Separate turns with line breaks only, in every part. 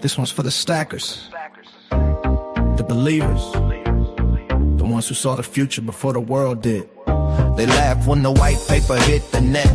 This one's for the stackers, the believers, the ones who saw the future before the world did. They laughed when the white paper hit the net.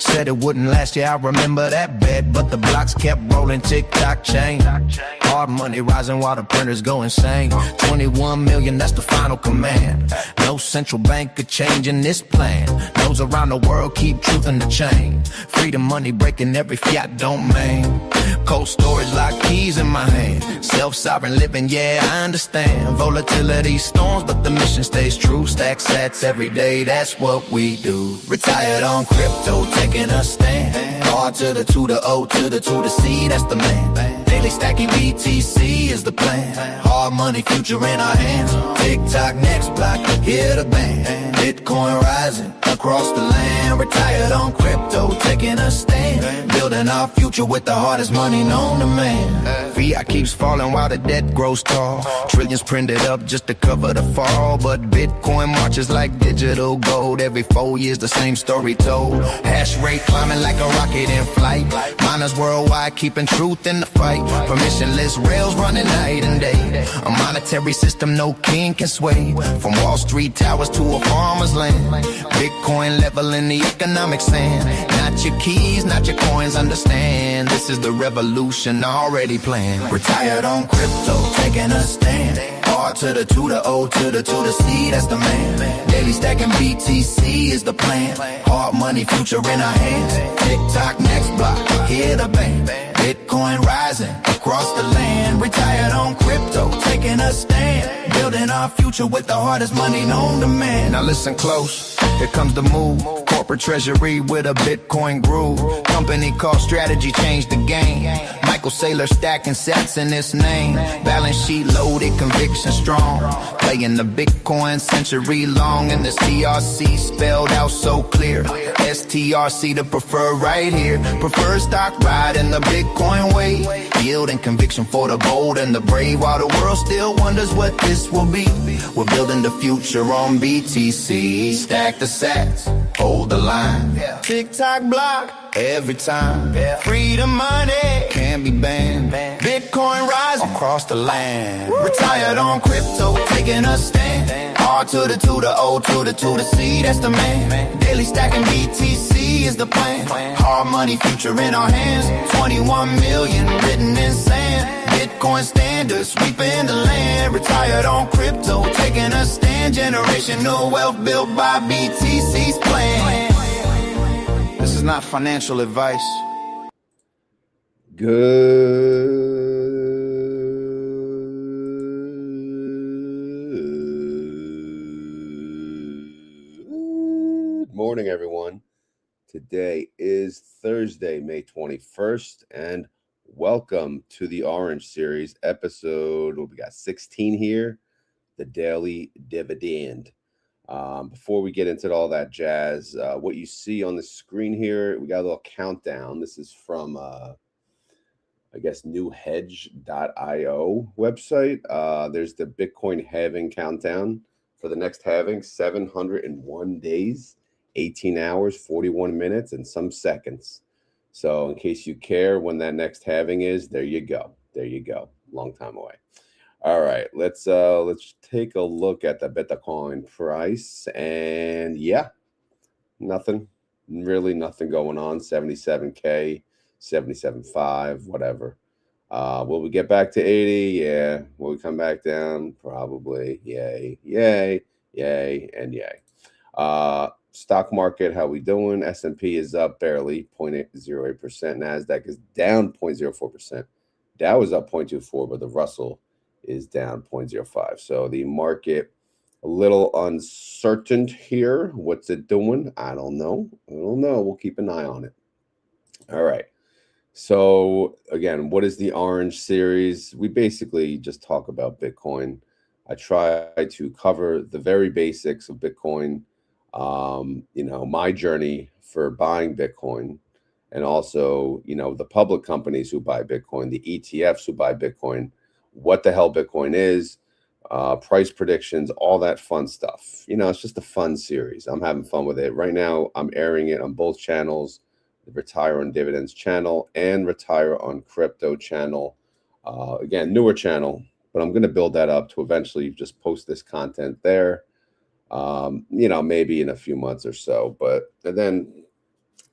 Said it wouldn't last, yeah, I remember that bet. But the blocks kept rolling, tick-tock chain. Hard money rising while the printers go insane. 21 million, that's the final command. No central bank could change in this plan. Those around the world keep truth in the chain. Freedom money breaking every fiat domain. Cold storage like keys in my hand. Self-sovereign living, yeah, I understand. Volatility storms, but the mission stays true. Stack sats every day, that's what we do. Retired on crypto, taking a stand. R to the 2 to O to the 2 to C, that's the man. Daily stacking BTC is the plan. Hard money, future in our hands. TikTok next block, hear the band. Bitcoin rising across the land. Retired on crypto, taking a stand. Building our future with the hardest money known to man. Fiat keeps falling while the debt grows tall. Trillions printed up just to cover the fall. But Bitcoin marches like digital gold. Every 4 years the same story told. Hash rate climbing like a rocket in flight. Miners worldwide keeping truth in the fight. Permissionless rails running night and day. A monetary system no king can sway. From Wall Street towers to a farmer's land. Bitcoin leveling the economic sand. Not your keys, not your coins, understand. This is the revolution already planned. Retired on crypto, taking a stand. R to the 2 to O to the 2 to C, that's the man. Daily stacking BTC is the plan. Hard money, future in our hands. TikTok next block, hear the band. Bitcoin rising across the land. Retired on crypto, taking a stand. Building our future with the hardest money known to man. Now listen close, here comes the move. Corporate treasury with a Bitcoin groove. Company called Strategy changed the game. Michael Saylor stacking sats in his name. Balance sheet loaded, conviction strong. Playing the Bitcoin century long. And this TRC spelled out so clear. STRC the preferred right here. Preferred stock ride in the Bitcoin way. Yield and conviction for the bold and the brave. While the world still wonders what this will be. We're building the future on BTC. Stack the sats, hold the line. TikTok block every time. Freedom money can't be banned. Bitcoin rising across the land. Retired on crypto, taking a stand. R to the 2 to O to the 2 to C, that's the man. Daily stacking BTC is the plan. Hard money, future in our hands. 21 million written in sand. Bitcoin standards sweeping the land. Retired on crypto, taking a stand. Generational wealth built by BTC's plan. This is not financial advice.
Good morning, everyone. Today is Thursday, May 21st, and welcome to the Orange Series episode. We got 16 here, the Daily Dividend. Before we get into all that jazz, what you see on the screen here, we got a little countdown. This is from, I guess, newhedge.io website. There's the Bitcoin halving countdown for the next halving, 701 days, 18 hours, 41 minutes, and some seconds. So in case you care when that next halving is, there you go. There you go. Long time away. All right, let's take a look at the Bitcoin price, and yeah, nothing going on. 77K, 77.5, whatever. Will we get back to 80? Yeah. Will we come back down? Probably. Yay, and yay. Stock market, how we doing? S&P is up barely, 0.08%. NASDAQ is down 0.04%. Dow is up 0.24%, but the Russell is down 0.05. So the market a little uncertain here. What's it doing? I don't know. We'll keep an eye on it. All right. So again, what is the Orange Series? We basically just talk about Bitcoin. I try to cover the very basics of Bitcoin, my journey for buying Bitcoin, and also, the public companies who buy Bitcoin, the ETFs who buy Bitcoin, what the hell Bitcoin is, price predictions, all that fun stuff. It's just a fun series. I'm having fun with it. Right now, I'm airing it on both channels, the Retire on Dividends channel and Retire on Crypto channel. Again, newer channel, but I'm going to build that up to eventually just post this content there. Maybe in a few months or so. And then,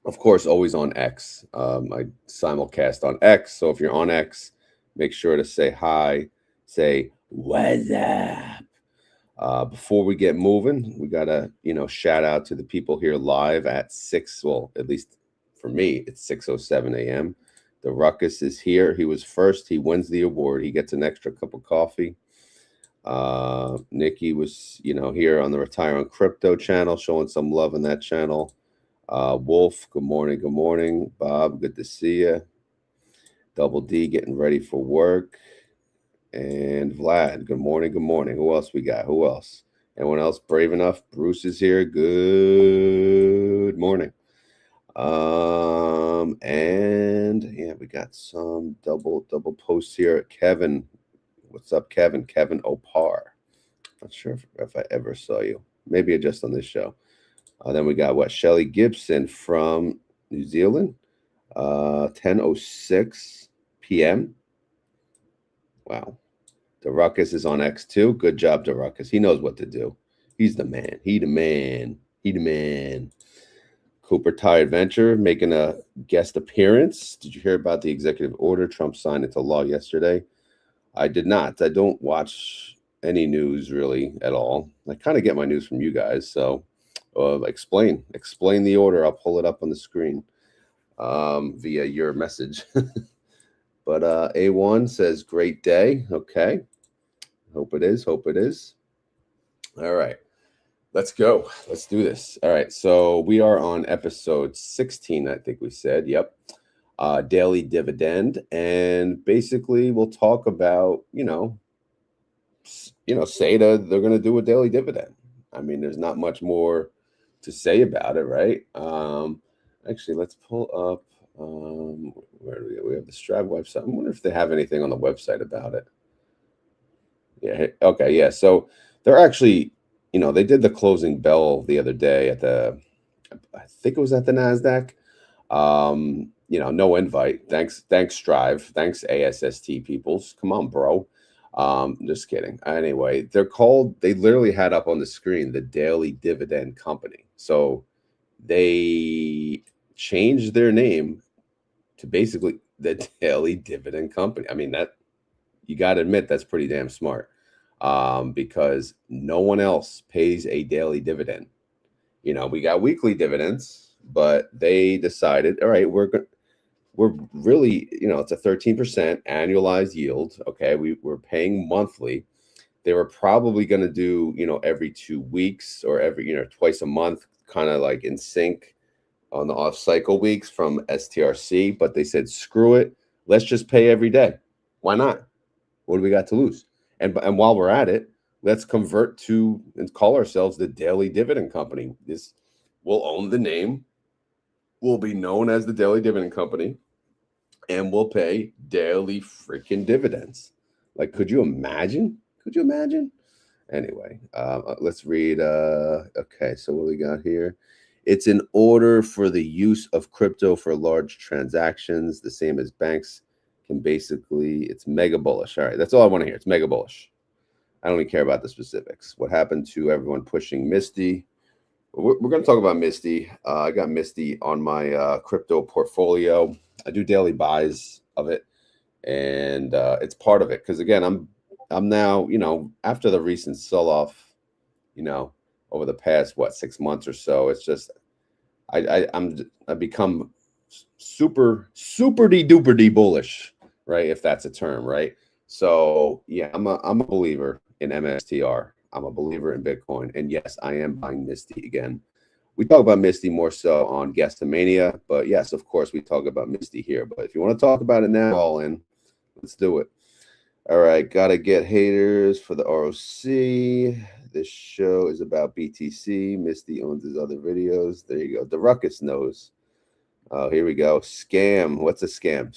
of course, always on X. I simulcast on X. So if you're on X, make sure to say hi, say what's up. Before we get moving, we gotta, shout out to the people here live at 6. Well, at least for me, it's 6:07 a.m. The Ruckus is here. He was first. He wins the award. He gets an extra cup of coffee. Nikki was, here on the Retire on Crypto channel, showing some love in that channel. Wolf, good morning. Good morning. Bob, good to see you. Double D getting ready for work. And Vlad, good morning. Good morning. Who else we got? Who else? Anyone else brave enough? Bruce is here. Good morning. And yeah, we got some double posts here. Kevin, what's up, Kevin? Kevin Opar. Not sure if I ever saw you. Maybe just on this show. Then we got Shelly Gibson from New Zealand. 10:06 p.m. Wow. The Ruckus is on X2. Good job, the Ruckus. He knows what to do. He's the man. He the man. Cooper Tire Adventure making a guest appearance. Did you hear about the executive order Trump signed into law yesterday? I did not. I don't watch any news really at all. I kind of get my news from you guys. So explain the order. I'll pull it up on the screen via your message. But A1 says, great day. Okay. Hope it is. All right. Let's go. Let's do this. All right. So we are on episode 16, I think we said. Yep. Daily dividend. And basically we'll talk about, SEDA, they're going to do a daily dividend. I mean, there's not much more to say about it, right? Actually, let's pull up, where do we have the Strive website. I wonder if they have anything on the website about it. Yeah. Okay. Yeah. So they're actually, they did the closing bell the other day I think it was at the NASDAQ. No invite. Thanks, Strive. Thanks, ASST peoples. Come on, bro. Just kidding. Anyway, they literally had up on the screen the Daily Dividend Company. So they changed their name to basically the Daily Dividend Company. I mean, that you got to admit that's pretty damn smart, because no one else pays a daily dividend. We got weekly dividends, but they decided, all right, we're really, it's a 13% annualized yield. Okay. We're paying monthly. They were probably going to do, every 2 weeks or every, twice a month, kind of like in sync on the off cycle weeks from STRC. But they said, screw it. Let's just pay every day. Why not? What do we got to lose? And while we're at it, let's convert to and call ourselves the Daily Dividend Company. This will own the name. We'll be known as the Daily Dividend Company, and we'll pay daily freaking dividends. Like, could you imagine? Anyway, let's read. Okay, so what we got here? It's in order for the use of crypto for large transactions, the same as banks can basically. It's mega bullish. All right, that's all I want to hear. It's mega bullish. I don't even care about the specifics. What happened to everyone pushing Misty? We're going to talk about Misty. I got Misty on my crypto portfolio. I do daily buys of it, and it's part of it because, again, I'm now, after the recent sell-off, over the past 6 months or so, it's just I've become super duper bullish, right? If that's a term, right? So yeah, I'm a believer in MSTR. I'm a believer in Bitcoin, and yes, I am buying Misty again. We talk about Misty more so on Guestomania, but yes, of course, we talk about Misty here. But if you want to talk about it now, all in, let's do it. All right, gotta get haters for the ROC. This show is about BTC. Misty owns his other videos. There you go. The Ruckus knows. Here we go. Scam. What's a scam?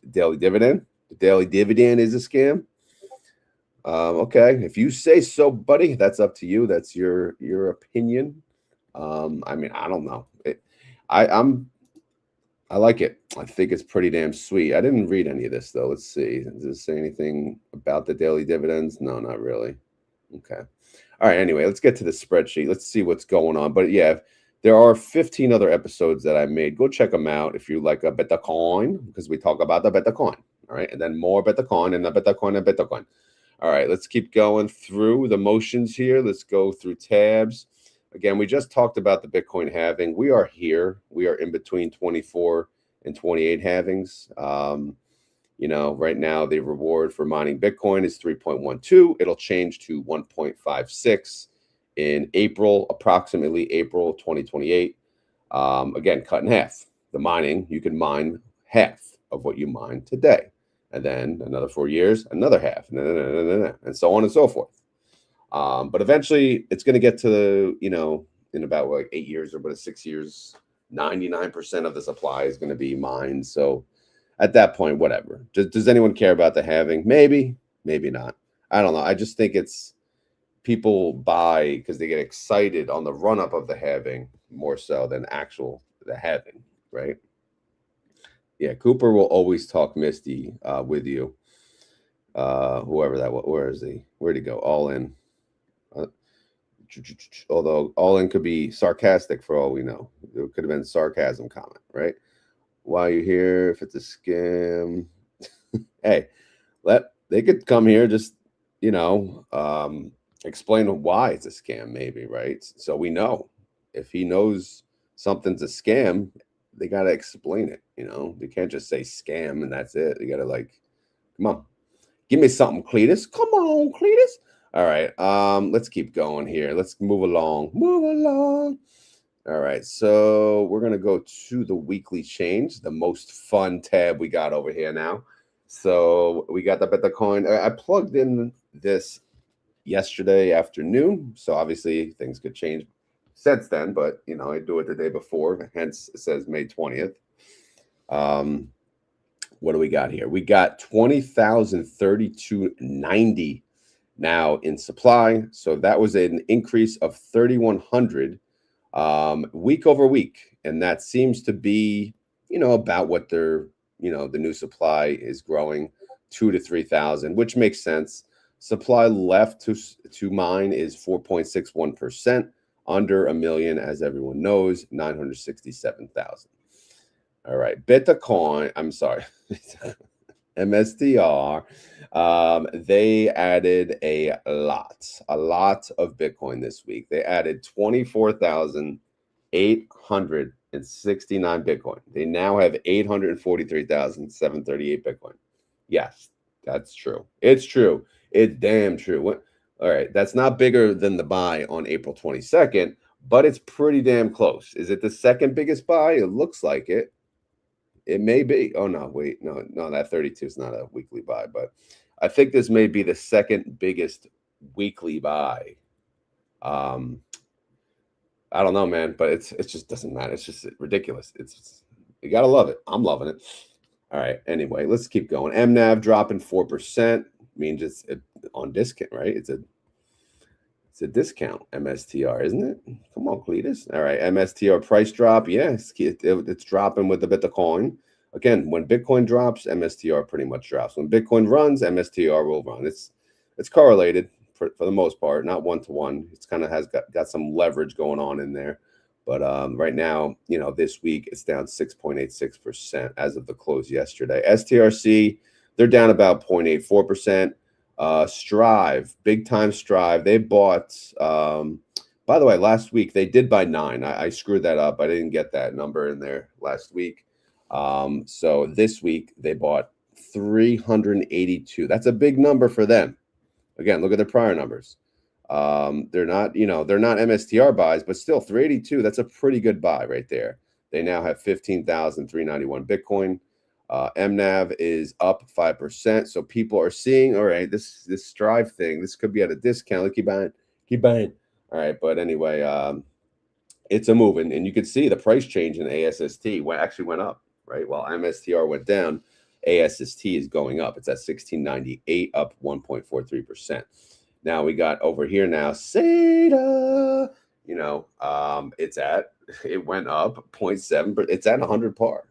Daily dividend. The daily dividend is a scam. Okay, if you say so, buddy, that's up to you. That's your opinion. I mean, I don't know. I like it. I think it's pretty damn sweet. I didn't read any of this though. Let's see. Does it say anything about the daily dividends? No, not really. Okay. All right. Anyway, let's get to the spreadsheet. Let's see what's going on. But yeah, there are 15 other episodes that I made. Go check them out if you like a Bitcoin, because we talk about the Bitcoin. All right. And then more Bitcoin and the Bitcoin and Bitcoin. All right. Let's keep going through the motions here. Let's go through tabs. Again, we just talked about the Bitcoin halving. We are here. We are in between 24 and 28 halvings. You know, right now the reward for mining Bitcoin is 3.12. It'll change to 1.56 in April, approximately April 2028. Again, cut in half. The mining, you can mine half of what you mine today. And then another 4 years, another half, and so on and so forth. But eventually it's going to get to, you know, in about like 8 years or about 6 years, 99% of the supply is going to be mined. So at that point, whatever. Does anyone care about the halving? Maybe, maybe not. I don't know. I just think it's people buy because they get excited on the run up of the halving more so than the halving, right? Yeah, Cooper will always talk Misty with you. Whoever that was, where is he? Where'd he go? All in. Although all in could be sarcastic for all we know. It could have been sarcasm comment, right? Why you here? If it's a scam, hey, they could come here, just, you know, explain why it's a scam, maybe, right? So we know. If he knows something's a scam, they got to explain it. You know, they can't just say scam and that's it. They got to, like, come on, give me something, Cletus. Come on, Cletus. All right, let's keep going here. Let's move along. Move along. All right, so we're going to go to the weekly change, the most fun tab we got over here now. So we got the Bitcoin. I plugged in this yesterday afternoon, so obviously things could change since then, but, you know, I do it the day before, hence it says May 20th. What do we got here? We got 20,032.90 now in supply. So that was an increase of 3,100 week over week. And that seems to be, you know, about what their, you know, the new supply is growing, 2,000 to 3,000, which makes sense. Supply left to mine is 4.61%, under a million, as everyone knows, 967,000. All right, Bitcoin, I'm sorry, MSTR, they added a lot of Bitcoin this week. They added 24,869 Bitcoin. They now have 843,738 Bitcoin. Yes, that's true. It's true. It's damn true. All right, that's not bigger than the buy on April 22nd, but it's pretty damn close. Is it the second biggest buy? It looks like it. It may be. Oh, no, wait. No, that 32 is not a weekly buy, but I think this may be the second biggest weekly buy. I don't know, man, but it just doesn't matter. It's just ridiculous. You got to love it. I'm loving it. All right. Anyway, let's keep going. MNAV dropping 4%. Means it's on discount, right? It's a discount, MSTR, isn't it? Come on, Cletus. All right, MSTR price drop. Yes, it's dropping with the Bitcoin. Again, when Bitcoin drops, MSTR pretty much drops. When Bitcoin runs, MSTR will run. It's correlated for the most part, not one-to-one. It's kind of has got some leverage going on in there. But right now, you know, this week it's down 6.86% as of the close yesterday. STRC, they're down about 0.84%. Strive, big time Strive. They bought, by the way, last week they did buy 9. I screwed that up. I didn't get that number in there last week. So this week they bought 382. That's a big number for them. Again, look at their prior numbers. They're not, you know, they're not MSTR buys, but still 382. That's a pretty good buy right there. They now have 15,391 Bitcoin. MNAV is up 5%. So people are seeing, all right, this Strive thing, this could be at a discount. Like, keep buying. All right, but anyway, it's a move, and you can see the price change in ASST actually went up, right? While MSTR went down, ASST is going up. It's at 1698, up 1.43%. Now we got over here now, SATA, you know, it went up 0.7, but it's at 100 par.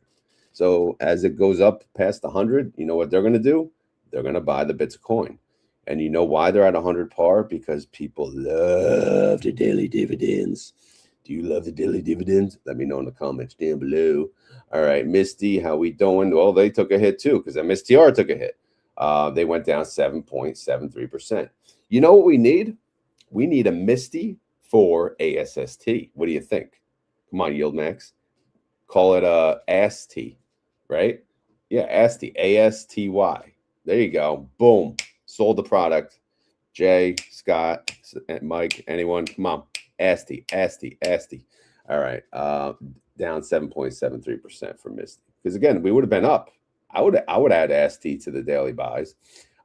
So as it goes up past 100, you know what they're going to do? They're going to buy the Bitcoin. And you know why they're at 100 par? Because people love the daily dividends. Do you love the daily dividends? Let me know in the comments down below. All right, Misty, how we doing? Well, they took a hit too because MSTR took a hit. They went down 7.73%. You know what we need? We need a Misty for ASST. What do you think? Come on, YieldMax. Call it a AST, right? Yeah, ASTY, ASTY. There you go. Boom. Sold the product. Jay, Scott, Mike, anyone? Come on. ASTY, ASTY, ASTY. All right. Down 7.73% for Misty. Because again, we would have been up. I would add ASTY to the daily buys.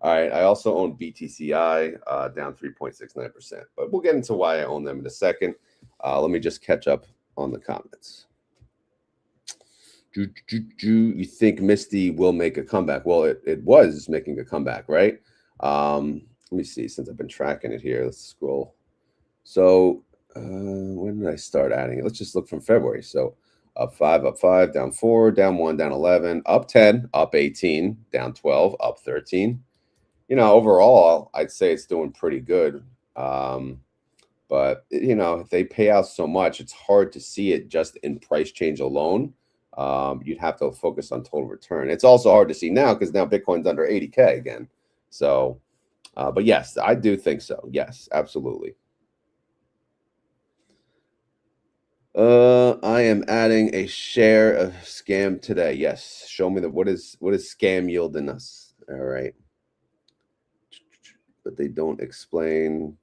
All right. I also own BTCI, down 3.69%. But we'll get into why I own them in a second. Let me just catch up on the comments. You think Misty will make a comeback? Well, it was making a comeback, right? Let me see. Since I've been tracking it here, let's scroll. So when did I start adding it? Let's just look from February. So up 5, down 4, down 1, down 11, up 10, up 18, down 12, up 13. You know, overall, I'd say it's doing pretty good. But, you know, if they pay out so much, it's hard to see it just in price change alone. You'd have to focus on total return. It's also hard to see now because now Bitcoin's under 80K again. So, but yes, I do think so. Yes, absolutely. I am adding a share of scam today. Yes, show me what is scam yielding us. All right, but they don't explain.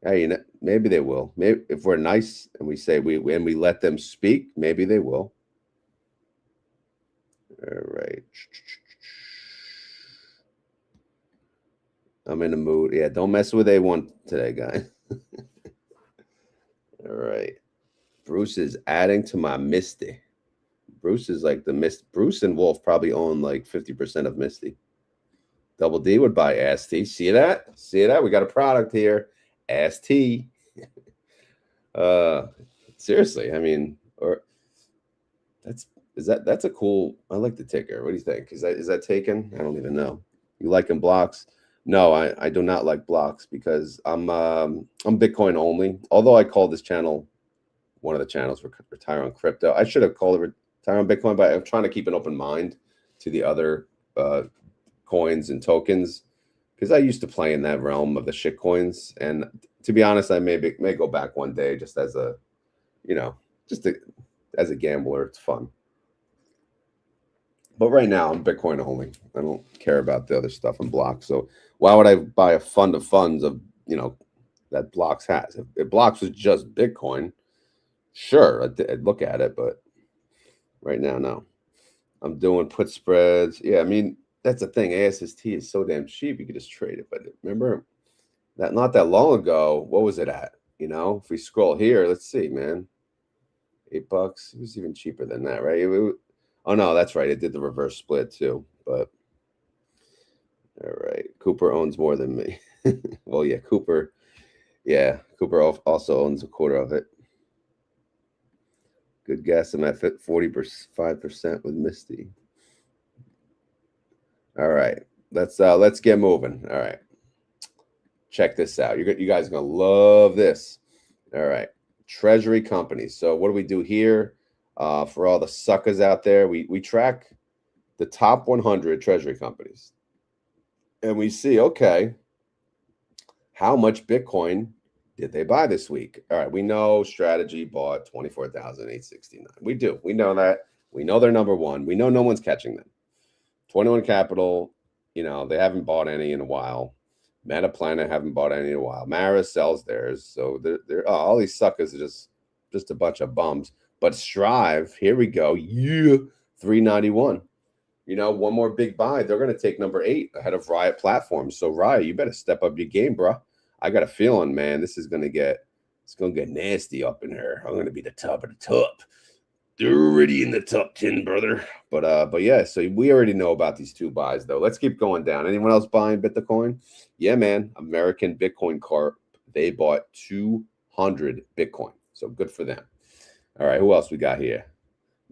Hey, you know, maybe they will. Maybe if we're nice and we say we let them speak, maybe they will. All right. I'm in the mood. Yeah, don't mess with A1 today, guys. All right. Bruce is adding to my Misty. Bruce is like the Mist. Bruce and Wolf probably own like 50% of Misty. Double D would buy AST. See that? See that? We got a product here. AST. Seriously, I mean, or that's a cool. I like the ticker. What do you think? Is that taken? I don't even know. You liking blocks? No, I do not like blocks because I'm Bitcoin only. Although I call this channel one of the channels for Retire on Crypto. I should have called it Retire on Bitcoin, but I'm trying to keep an open mind to the other coins and tokens because I used to play in that realm of the shit coins. And to be honest, I may go back one day just as a, you know, as a gambler. It's fun. But right now, I'm Bitcoin only. I don't care about the other stuff in blocks. So why would I buy a fund of funds of, you know, that blocks has? If blocks was just Bitcoin, sure, I'd look at it. But right now, no. I'm doing put spreads. Yeah, I mean, that's the thing. ASST is so damn cheap. You could just trade it. But remember that not that long ago, what was it at? You know, if we scroll here, let's see, man. $8. It was even cheaper than that, right? Oh, no, that's right. It did the reverse split too. But all right. Cooper owns more than me. Well, yeah, Cooper. Yeah, Cooper also owns a quarter of it. Good guess. I'm at 45% with Misty. All right. Let's get moving. All right. Check this out. You guys are gonna love this. All right. Treasury companies. So what do we do here? For all the suckers out there, we track the top 100 treasury companies. And we see, okay, how much Bitcoin did they buy this week? All right, we know Strategy bought 24,869. We do. We know that. We know they're number one. We know no one's catching them. 21 Capital, you know, they haven't bought any in a while. Metaplanet haven't bought any in a while. Mara sells theirs. So they're all these suckers are just a bunch of bums. But Strive, here we go. Yeah, 391. You know, one more big buy. They're going to take number 8 ahead of Riot Platforms. So Riot, you better step up your game, bro. I got a feeling, man, it's going to get nasty up in here. I'm going to be the top of the top. They're already in the top 10, brother. But yeah, so we already know about these 2 buys, though. Let's keep going down. Anyone else buying Bitcoin? Yeah, man. American Bitcoin Corp. They bought 200 Bitcoin. So good for them. All right, who else we got here?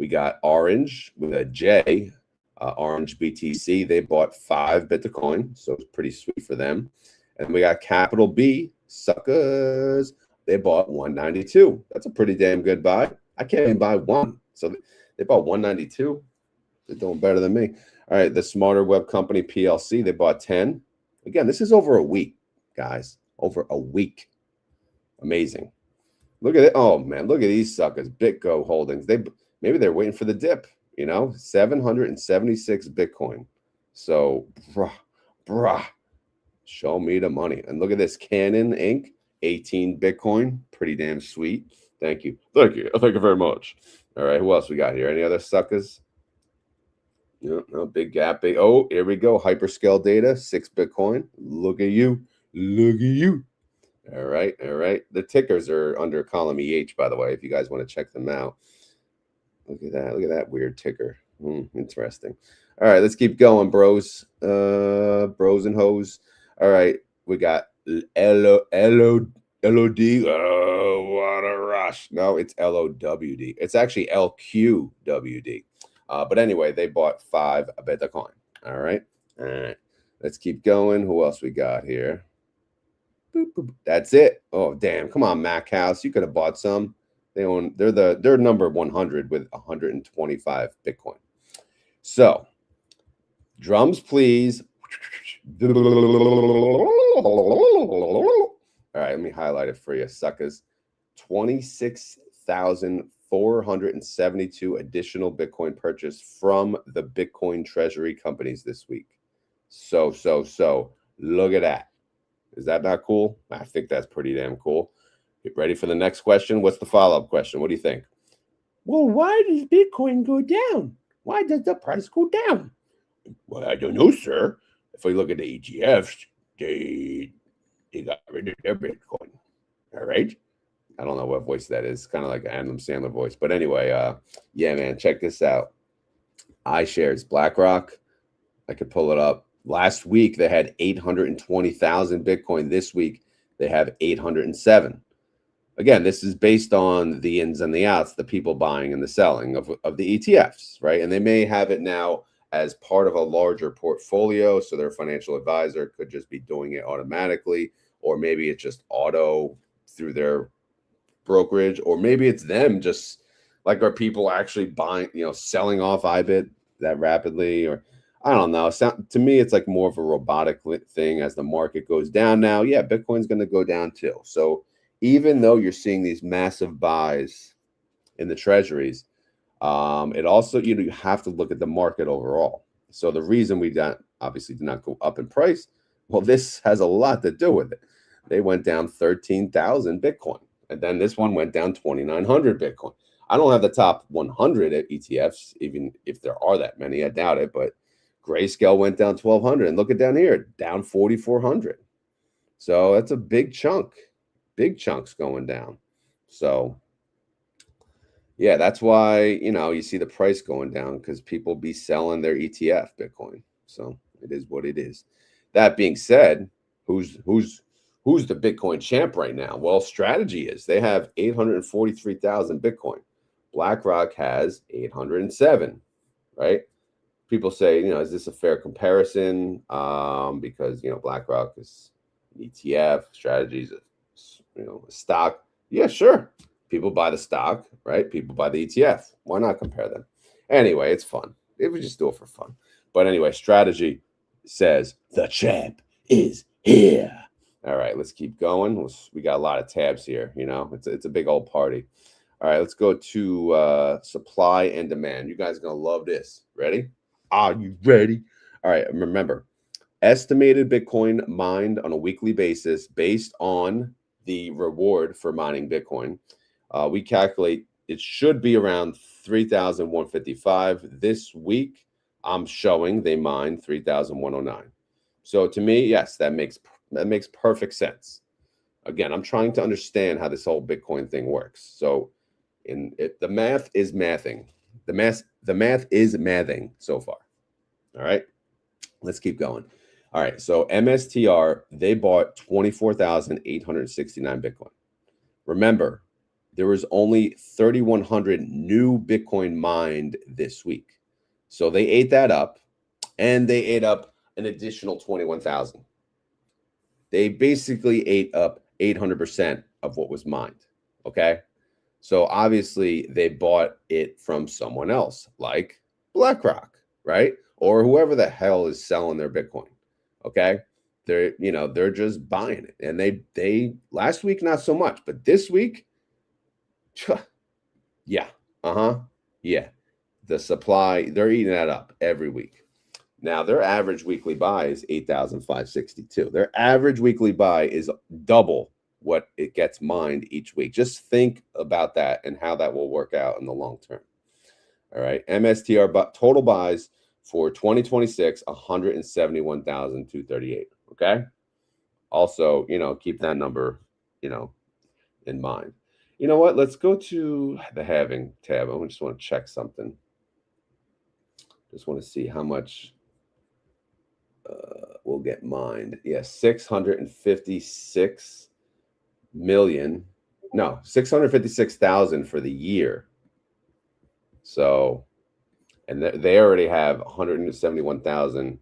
We got Orange with a J, Orange BTC. They bought 5 Bitcoin, so it's pretty sweet for them. And we got Capital B, suckers. They bought 192. That's a pretty damn good buy. I can't even buy one. So they bought 192. They're doing better than me. All right, the Smarter Web Company PLC, they bought 10. Again, this is over a week, guys. Over a week. Amazing. Look at it. Oh, man, look at these suckers. BitGo Holdings. Maybe they're waiting for the dip, 776 Bitcoin. So, bruh, show me the money. And look at this. Canon Inc., 18 Bitcoin. Pretty damn sweet. Thank you. Thank you. Thank you very much. All right, who else we got here? Any other suckers? No, big gap. Oh, here we go. Hyperscale data, 6 Bitcoin. Look at you. Look at you. All right. The tickers are under column EH, by the way, if you guys want to check them out. Look at that. Look at that weird ticker. Interesting. All right, let's keep going, bros. Bros and hoes. All right, we got LOD. Oh, what a rush. No, it's LOWD. It's actually LQWD. But anyway, they bought 5 Bitcoin. All right. Let's keep going. Who else we got here? Boop, boop. That's it. Oh, damn. Come on, Mac House. You could have bought some. They're number 100 with 125 Bitcoin. So, drums, please. All right, let me highlight it for you, suckers. 26,472 additional Bitcoin purchased from the Bitcoin treasury companies this week. So, look at that. Is that not cool? I think that's pretty damn cool. Get ready for the next question. What's the follow-up question? What do you think? Well, why does Bitcoin go down? Why does the price go down? Well, I don't know, sir. If we look at the ETFs, they got rid of their Bitcoin. All right. I don't know what voice that is. Kind of like an Adam Sandler voice. But anyway, yeah, man, check this out. iShares, BlackRock. I could pull it up. Last week, they had 820,000 Bitcoin. This week, they have 807. Again, this is based on the ins and the outs, the people buying and the selling of the ETFs, right? And they may have it now as part of a larger portfolio. So their financial advisor could just be doing it automatically, or maybe it's just auto through their brokerage, or maybe it's them just like, are people actually buying, selling off IBIT that rapidly, or I don't know. To me, it's like more of a robotic thing as the market goes down now. Yeah, Bitcoin's going to go down too. So even though you're seeing these massive buys in the treasuries, it also, you have to look at the market overall. So the reason we obviously did not go up in price, well, this has a lot to do with it. They went down 13,000 Bitcoin. And then this one went down 2,900 Bitcoin. I don't have the top 100 at ETFs, even if there are that many. I doubt it. But Grayscale went down 1,200. And look at down here, down 4,400. So that's a big chunk. Big chunks going down. So, yeah, that's why, you see the price going down, because people be selling their ETF Bitcoin. So it is what it is. That being said, who's the Bitcoin champ right now? Well, Strategy is. They have 843,000 Bitcoin. BlackRock has 807, right? People say, is this a fair comparison? Because, BlackRock is an ETF, Strategy is a stock. Yeah, sure. People buy the stock, right? People buy the ETF. Why not compare them? Anyway, it's fun. We just do it for fun. But anyway, Strategy says the champ is here. All right, let's keep going. We got a lot of tabs here. It's a big old party. All right, let's go to supply and demand. You guys are going to love this. Ready? Are you ready? All right, remember, estimated Bitcoin mined on a weekly basis based on the reward for mining Bitcoin. We calculate it should be around 3,155. This week, I'm showing they mined 3,109. So to me, yes, that makes perfect sense. Again, I'm trying to understand how this whole Bitcoin thing works. So the math is mathing. The math is mathing so far. All right, let's keep going. All right, so MSTR, they bought 24,869 Bitcoin. Remember, there was only 3,100 new Bitcoin mined this week. So they ate that up, and they ate up an additional 21,000. They basically ate up 800% of what was mined. Okay. So obviously they bought it from someone else, like BlackRock, right? Or whoever the hell is selling their Bitcoin. Okay. They're just buying it. And they last week, not so much, but this week, yeah. Yeah. The supply, they're eating that up every week. Now, their average weekly buy is 8,562. Their average weekly buy is double what it gets mined each week. Just think about that and how that will work out in the long term. All right. MSTR total buys for 2026, 171,238. Okay. Also, keep that number, in mind. You know what? Let's go to the halving tab. I just want to check something. Just want to see how much will get mined. Yes, 656 million. No, 656,000 for the year. So, and they already have 171,000.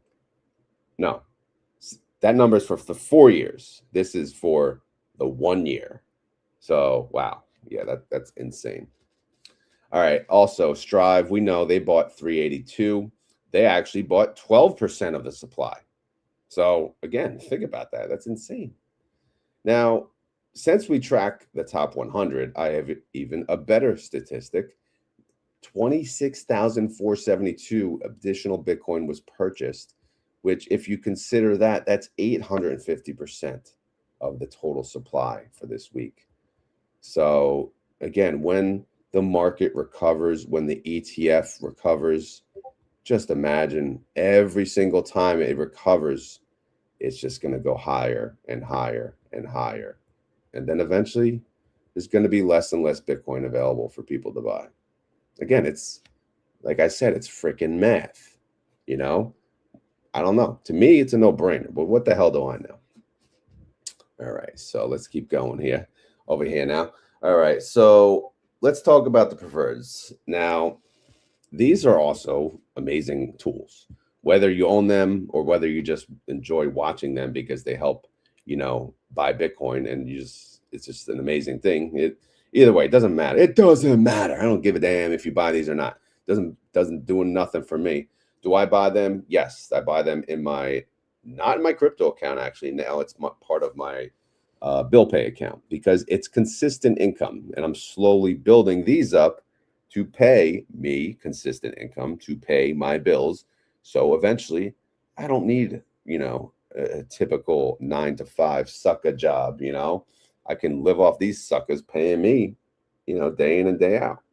No, that number is for the 4 years. This is for the 1 year. So, wow. Yeah, that's insane. All right. Also, Strive, we know they bought 382. They actually bought 12% of the supply. So again, think about that. That's insane. Now, since we track the top 100, I have even a better statistic. 26,472 additional Bitcoin was purchased, which if you consider that, that's 850% of the total supply for this week. So again, when the market recovers, when the ETF recovers, just imagine every single time it recovers, it's just going to go higher and higher and higher. And then eventually there's going to be less and less Bitcoin available for people to buy. Again, it's like I said, it's freaking math. I don't know. To me, it's a no-brainer, but what the hell do I know? All right, so let's keep going here. Over here now. All right, so let's talk about the preferreds. Now, these are also amazing tools, whether you own them or whether you just enjoy watching them because they help, buy Bitcoin, and it's just an amazing thing. Either way, it doesn't matter. It doesn't matter. I don't give a damn if you buy these or not. Doesn't do nothing for me. Do I buy them? Yes, I buy them not in my crypto account, actually. Now it's part of my bill pay account because it's consistent income, and I'm slowly building these up to pay me consistent income, to pay my bills. So eventually I don't need, a typical 9-to-5 sucker job. I can live off these suckers paying me, day in and day out.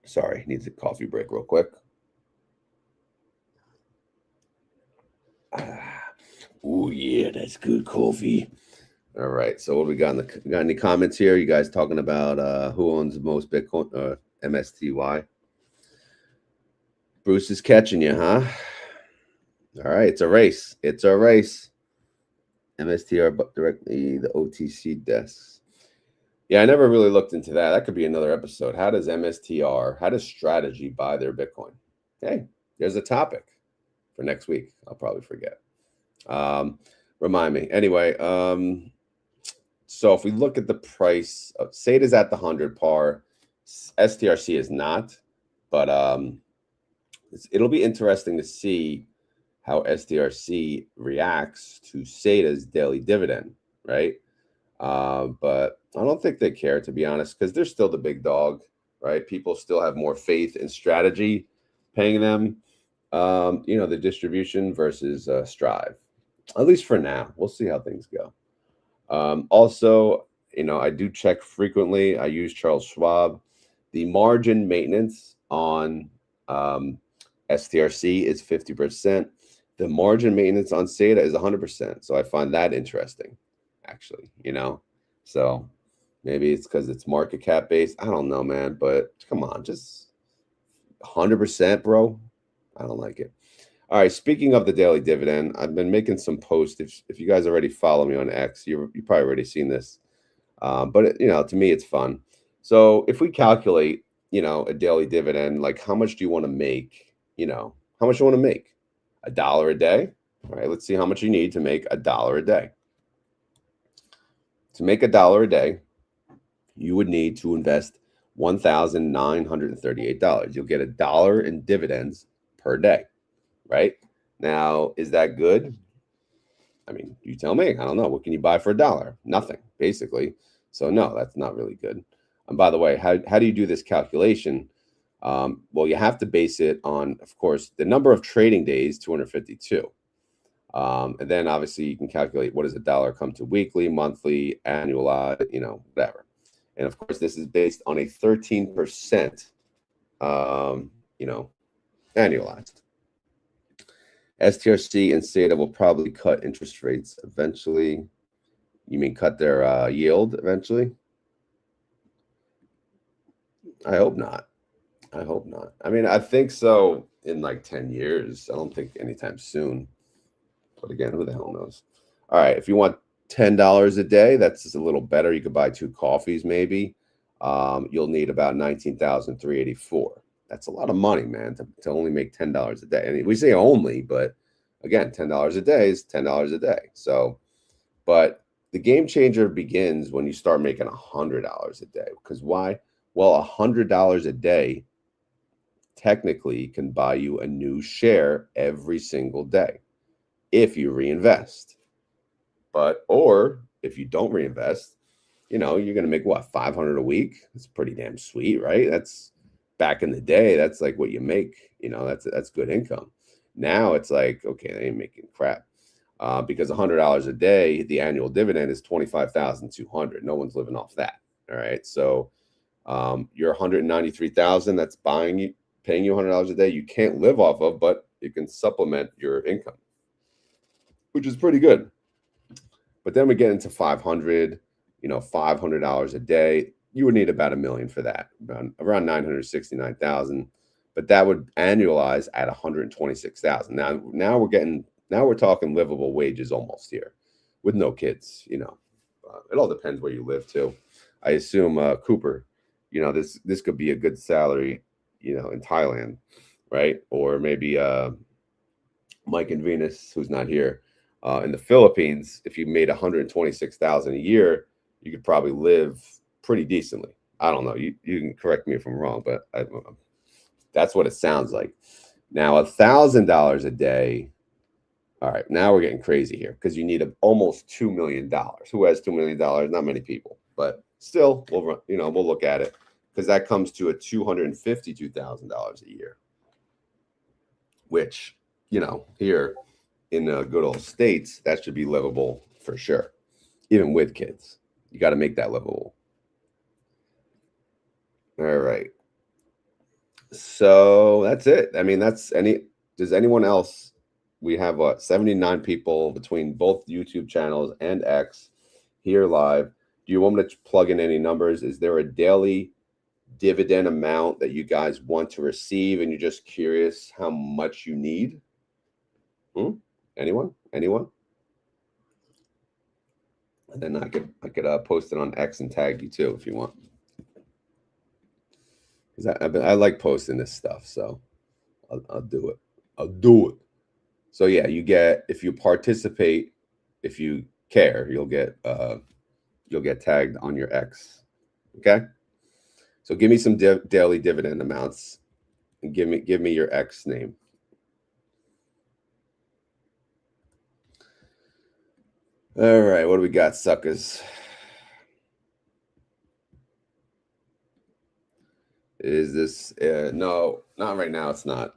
Sorry, needs a coffee break real quick. Oh yeah, that's good coffee. All right, so what we got got any comments here? You guys talking about who owns the most Bitcoin? MSTY. Bruce is catching you, huh? All right, it's a race. MSTR directly the OTC desks. Yeah, I never really looked into that. That could be another episode. How does strategy buy their Bitcoin? Hey, there's a topic for next week. I'll probably forget. Remind me. Anyway, so if we look at the price of SATA's at the 100 par, STRC is not, but it'll be interesting to see how STRC reacts to SATA's daily dividend, right? But I don't think they care, to be honest, because they're still the big dog, right? People still have more faith in strategy paying them, the distribution versus Strive, at least for now. We'll see how things go. Also, I do check frequently. I use Charles Schwab. The margin maintenance on STRC is 50%. The margin maintenance on SATA is 100%. So I find that interesting, actually, So maybe it's because it's market cap based. I don't know, man. But come on, just 100%, bro. I don't like it. All right, speaking of the daily dividend, I've been making some posts. If you guys already follow me on X, you probably already seen this. But to me, it's fun. So if we calculate, a daily dividend, like how much do you want to make? How much you want to make? $1 a day. All right, let's see how much you need to make $1 a day. To make $1 a day, you would need to invest $1,938. You'll get $1 in dividends per day, right? Now, is that good? I mean, you tell me. I don't know. What can you buy for $1? Nothing, basically. So no, that's not really good. And by the way, how do you do this calculation? Well, you have to base it on, of course, the number of trading days, 252. And then obviously you can calculate what does $1 come to weekly, monthly, annualized, whatever. And of course, this is based on a 13%, annualized. STRC and SATA will probably cut interest rates eventually. You mean cut their yield eventually? I hope not. I hope not. I mean, I think so in like 10 years. I don't think anytime soon. But again, who the hell knows? All right, if you want $10 a day, that's just a little better. You could buy 2 coffees maybe. You'll need about $19,384. That's a lot of money, man, to only make $10 a day. And we say only, but again, $10 a day is $10 a day. So, but the game changer begins when you start making $100 a day. Because why? Well, $100 a day technically can buy you a new share every single day if you reinvest. Or if you don't reinvest, you're going to make what, $500 a week? It's pretty damn sweet, right? That's back in the day. That's like what you make. That's good income. Now it's like, okay, they ain't making crap. Because $100 a day, the annual dividend is $25,200. No one's living off that. All right. So your $193,000 that's paying you $100 a day, you can't live off of, but you can supplement your income, which is pretty good. But then we get into 500, $500 a day. You would need about $1 million for that, around 969,000. But that would annualize at 126,000. Now we're talking livable wages almost here, with no kids. It all depends where you live too. I assume Cooper, this could be a good salary, in Thailand, right? Or maybe Mike and Venus, who's not here. In the Philippines, if you made 126,000 a year, you could probably live pretty decently. I don't know. You can correct me if I'm wrong, but that's what it sounds like. Now, $1,000 a day. All right, now we're getting crazy here because you need almost $2 million. Who has $2 million? Not many people, but still, we'll look at it because that comes to a $252,000 a year, which here in the good old States, that should be livable for sure. Even with kids, you got to make that livable. All right. So that's it. I mean, does anyone else? We have 79 people between both YouTube channels and X here live. Do you want me to plug in any numbers? Is there a daily dividend amount that you guys want to receive and you're just curious how much you need? Anyone? And then I could post it on X and tag you too if you want. Because I like posting this stuff, so I'll do it. So yeah, you get, if you participate, if you care, you'll get tagged on your X. Okay. So give me some daily dividend amounts and give me your X name. All right, what do we got, suckers? Is this no, not right now. It's not.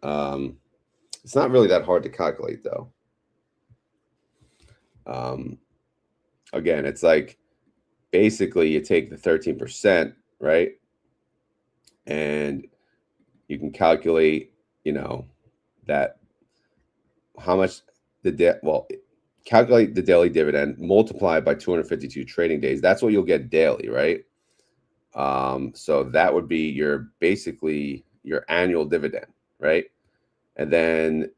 It's not really that hard to calculate though. Again, it's like basically you take the 13%, right? And you can calculate, that how much calculate the daily dividend, multiply by 252 trading days. That's what you'll get daily, right? So that would be basically your annual dividend, right? And then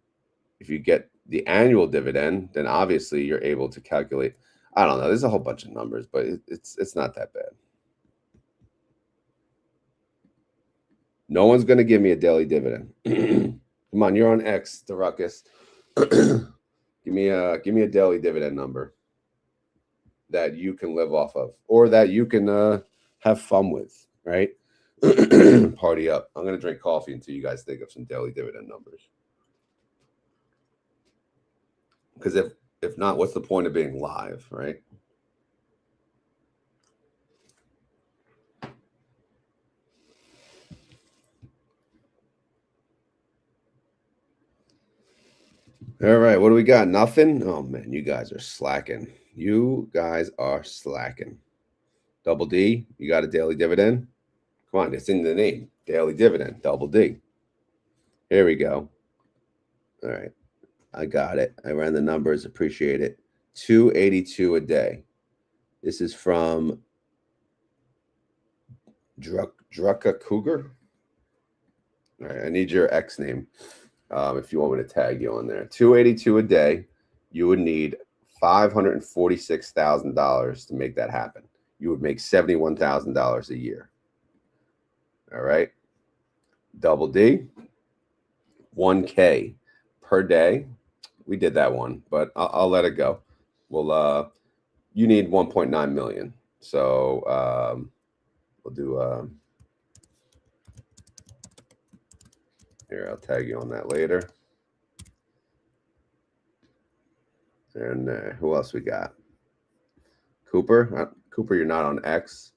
if you get the annual dividend, then obviously you're able to calculate. I don't know. There's a whole bunch of numbers, but it's not that bad. No one's going to give me a daily dividend. Come on, you're on X, the ruckus. give me a daily dividend number that you can live off of, or that you can have fun with, right? Party up. I'm going to drink coffee until you guys think of some daily dividend numbers. Because if not, what's the point of being live, right? All right, what do we got? Nothing? Oh, man, you guys are slacking. You guys are slacking. Double D, you got a daily dividend? Come on, it's in the name. Daily dividend, double D. Here we go. All right, I got it. I ran the numbers, appreciate it. 282 a day. This is from Drucka Cougar. All right, I need your X name if you want me to tag you on there. 282 a day. You would need $546,000 to make that happen. You would make $71,000 a year. All right. Double D, 1K per day. We did that one, but I'll let it go. Well, you need 1.9 million. So we'll do here. I'll tag you on that later. And who else we got? Cooper. Cooper, you're not on X,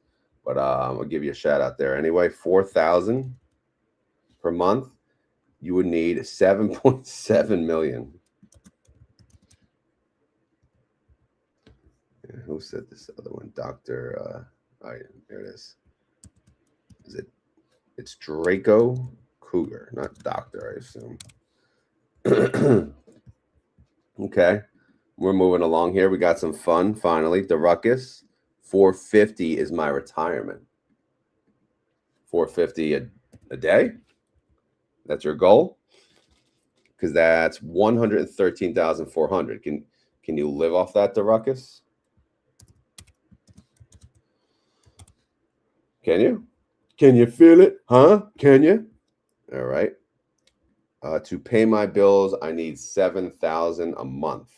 but I'll give you a shout out there anyway. 4,000 per month. You would need 7.7 million. Yeah, who said this other one? Dr. Oh, yeah, there it is. Is it? It's Draco Cougar, not Doctor, I assume. Okay. We're moving along here. We got some fun finally. The ruckus. 450 is my retirement. 450 a day. That's your goal. Because that's 113,400. Can you live off that, the ruckus? Can you? Can you feel it? Huh? Can you? All right. To pay my bills, I need $7,000 a month.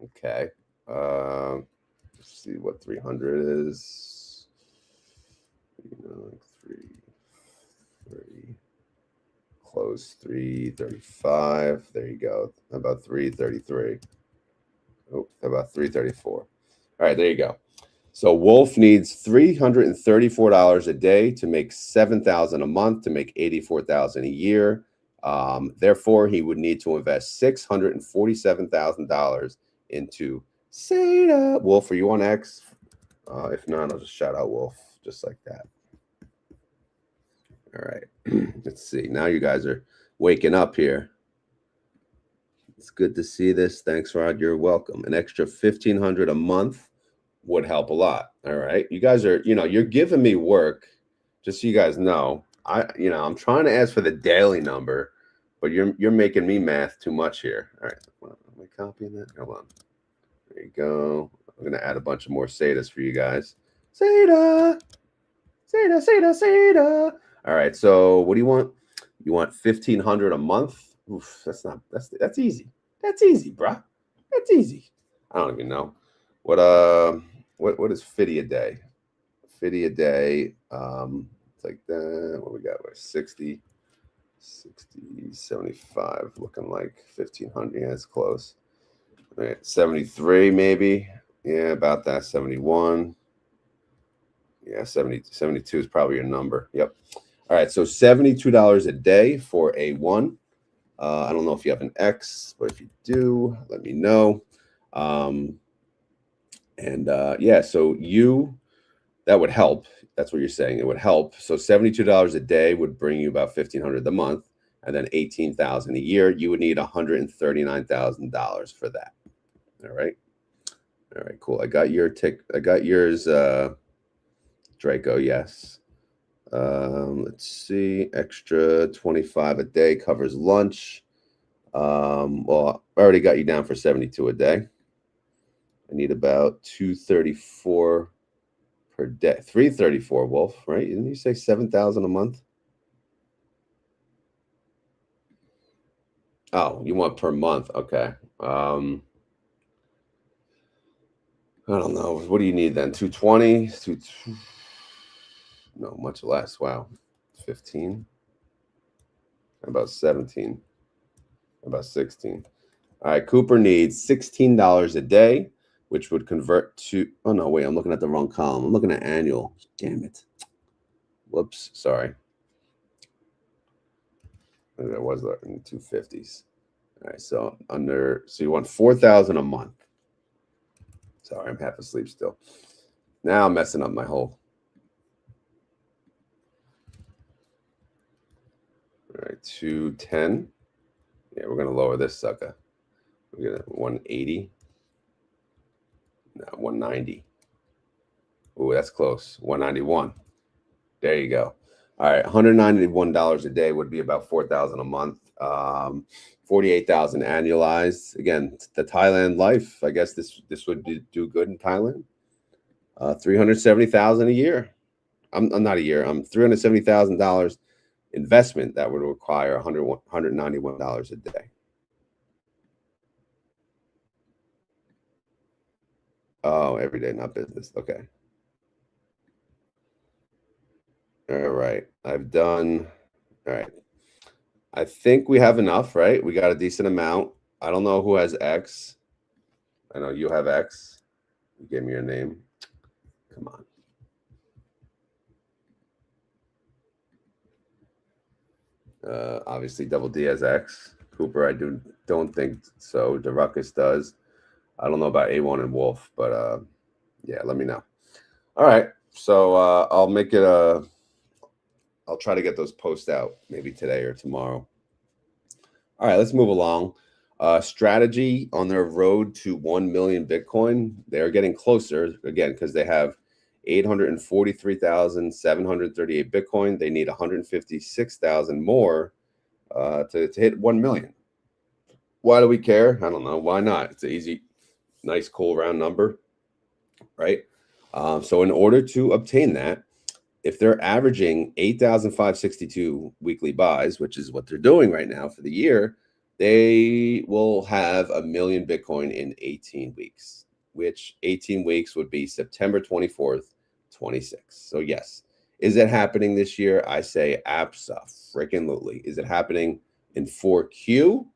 Okay. Let's see what 300 is. Three. Close 335. There you go. How about 333? Oh, how about 334? All right, there you go. So Wolf needs $334 a day to make $7,000 a month to make $84,000 a year. Therefore, he would need to invest $647,000 into SATA. Wolf, are you on X? If not, I'll just shout out Wolf just like that. All right. Let's see. Now you guys are waking up here. It's good to see this. Thanks, Rod. You're welcome. An extra $1,500 a month would help a lot. All right. You guys are, you're giving me work, just so you guys know. I'm trying to ask for the daily number, but you're making me math too much here. All right. Am I copying that? Hold on. There you go. I'm going to add a bunch of more SATAs for you guys. SATA. All right. So what do you want? You want $1,500 a month? Oof, that's easy. That's easy, bruh. That's easy. I don't even know. What is 50 a day? 50 a day. It's like that. What we got? 60, 75, looking like 1,500. Yeah, it's close. All right, 73 maybe. Yeah, about that. 71. Yeah, 72 is probably your number. Yep. All right, so $72 a day for a one. I don't know if you have an X, but if you do, let me know. Yeah, so that would help. That's what you're saying. It would help. So $72 a day would bring you about $1,500 a month, and then $18,000 a year. You would need $139,000 for that. All right. All right, cool. I got yours, Draco. Yes. Let's see. Extra 25 a day covers lunch. Well, I already got you down for 72 a day. I need about 234 per day. 334, Wolf, right? Didn't you say 7,000 a month? Oh, you want per month. Okay. I don't know. What do you need then? 220? No, much less. Wow. 15. About 17. About 16. All right. Cooper needs $16 a day, which would convert to, oh no, wait, I'm looking at the wrong column. I'm looking at annual. Damn it. Whoops. Sorry. That was in the 250s. All right. So you want 4,000 a month. Sorry, I'm half asleep still. Now I'm messing up my whole. All right, 210. Yeah, we're gonna lower this sucker. We're gonna 180. No, 190. Ooh, that's close. 191. There you go. All right, $191 a day would be about 4,000 a month. 48,000 annualized. Again, the Thailand life. I guess this would do good in Thailand. 370,000 a year. I'm not a year. I'm $370,000 investment that would require $191 a day. Oh, every day, not business. Okay. All right. I've done. All right. I think we have enough, right? We got a decent amount. I don't know who has X. I know you have X. You gave me your name. Come on. Obviously, Double D has X. Cooper, I don't think so. DeRuckus does. I don't know about A1 and Wolf, but yeah, let me know. All right. So I'll make it I'll try to get those posts out maybe today or tomorrow. All right, let's move along. Strategy on their road to 1 million Bitcoin. They're getting closer again because they have 843,738 Bitcoin. They need 156,000 more to hit 1 million. Why do we care? I don't know. Why not? It's an easy, nice, cool round number, right? So in order to obtain that, if they're averaging 8,562 weekly buys, which is what they're doing right now for the year, they will have 1 million Bitcoin in 18 weeks, which 18 weeks would be September 24th, 26. So yes, is it happening this year? I say abso-freaking-lutely. Is it happening in 4Q?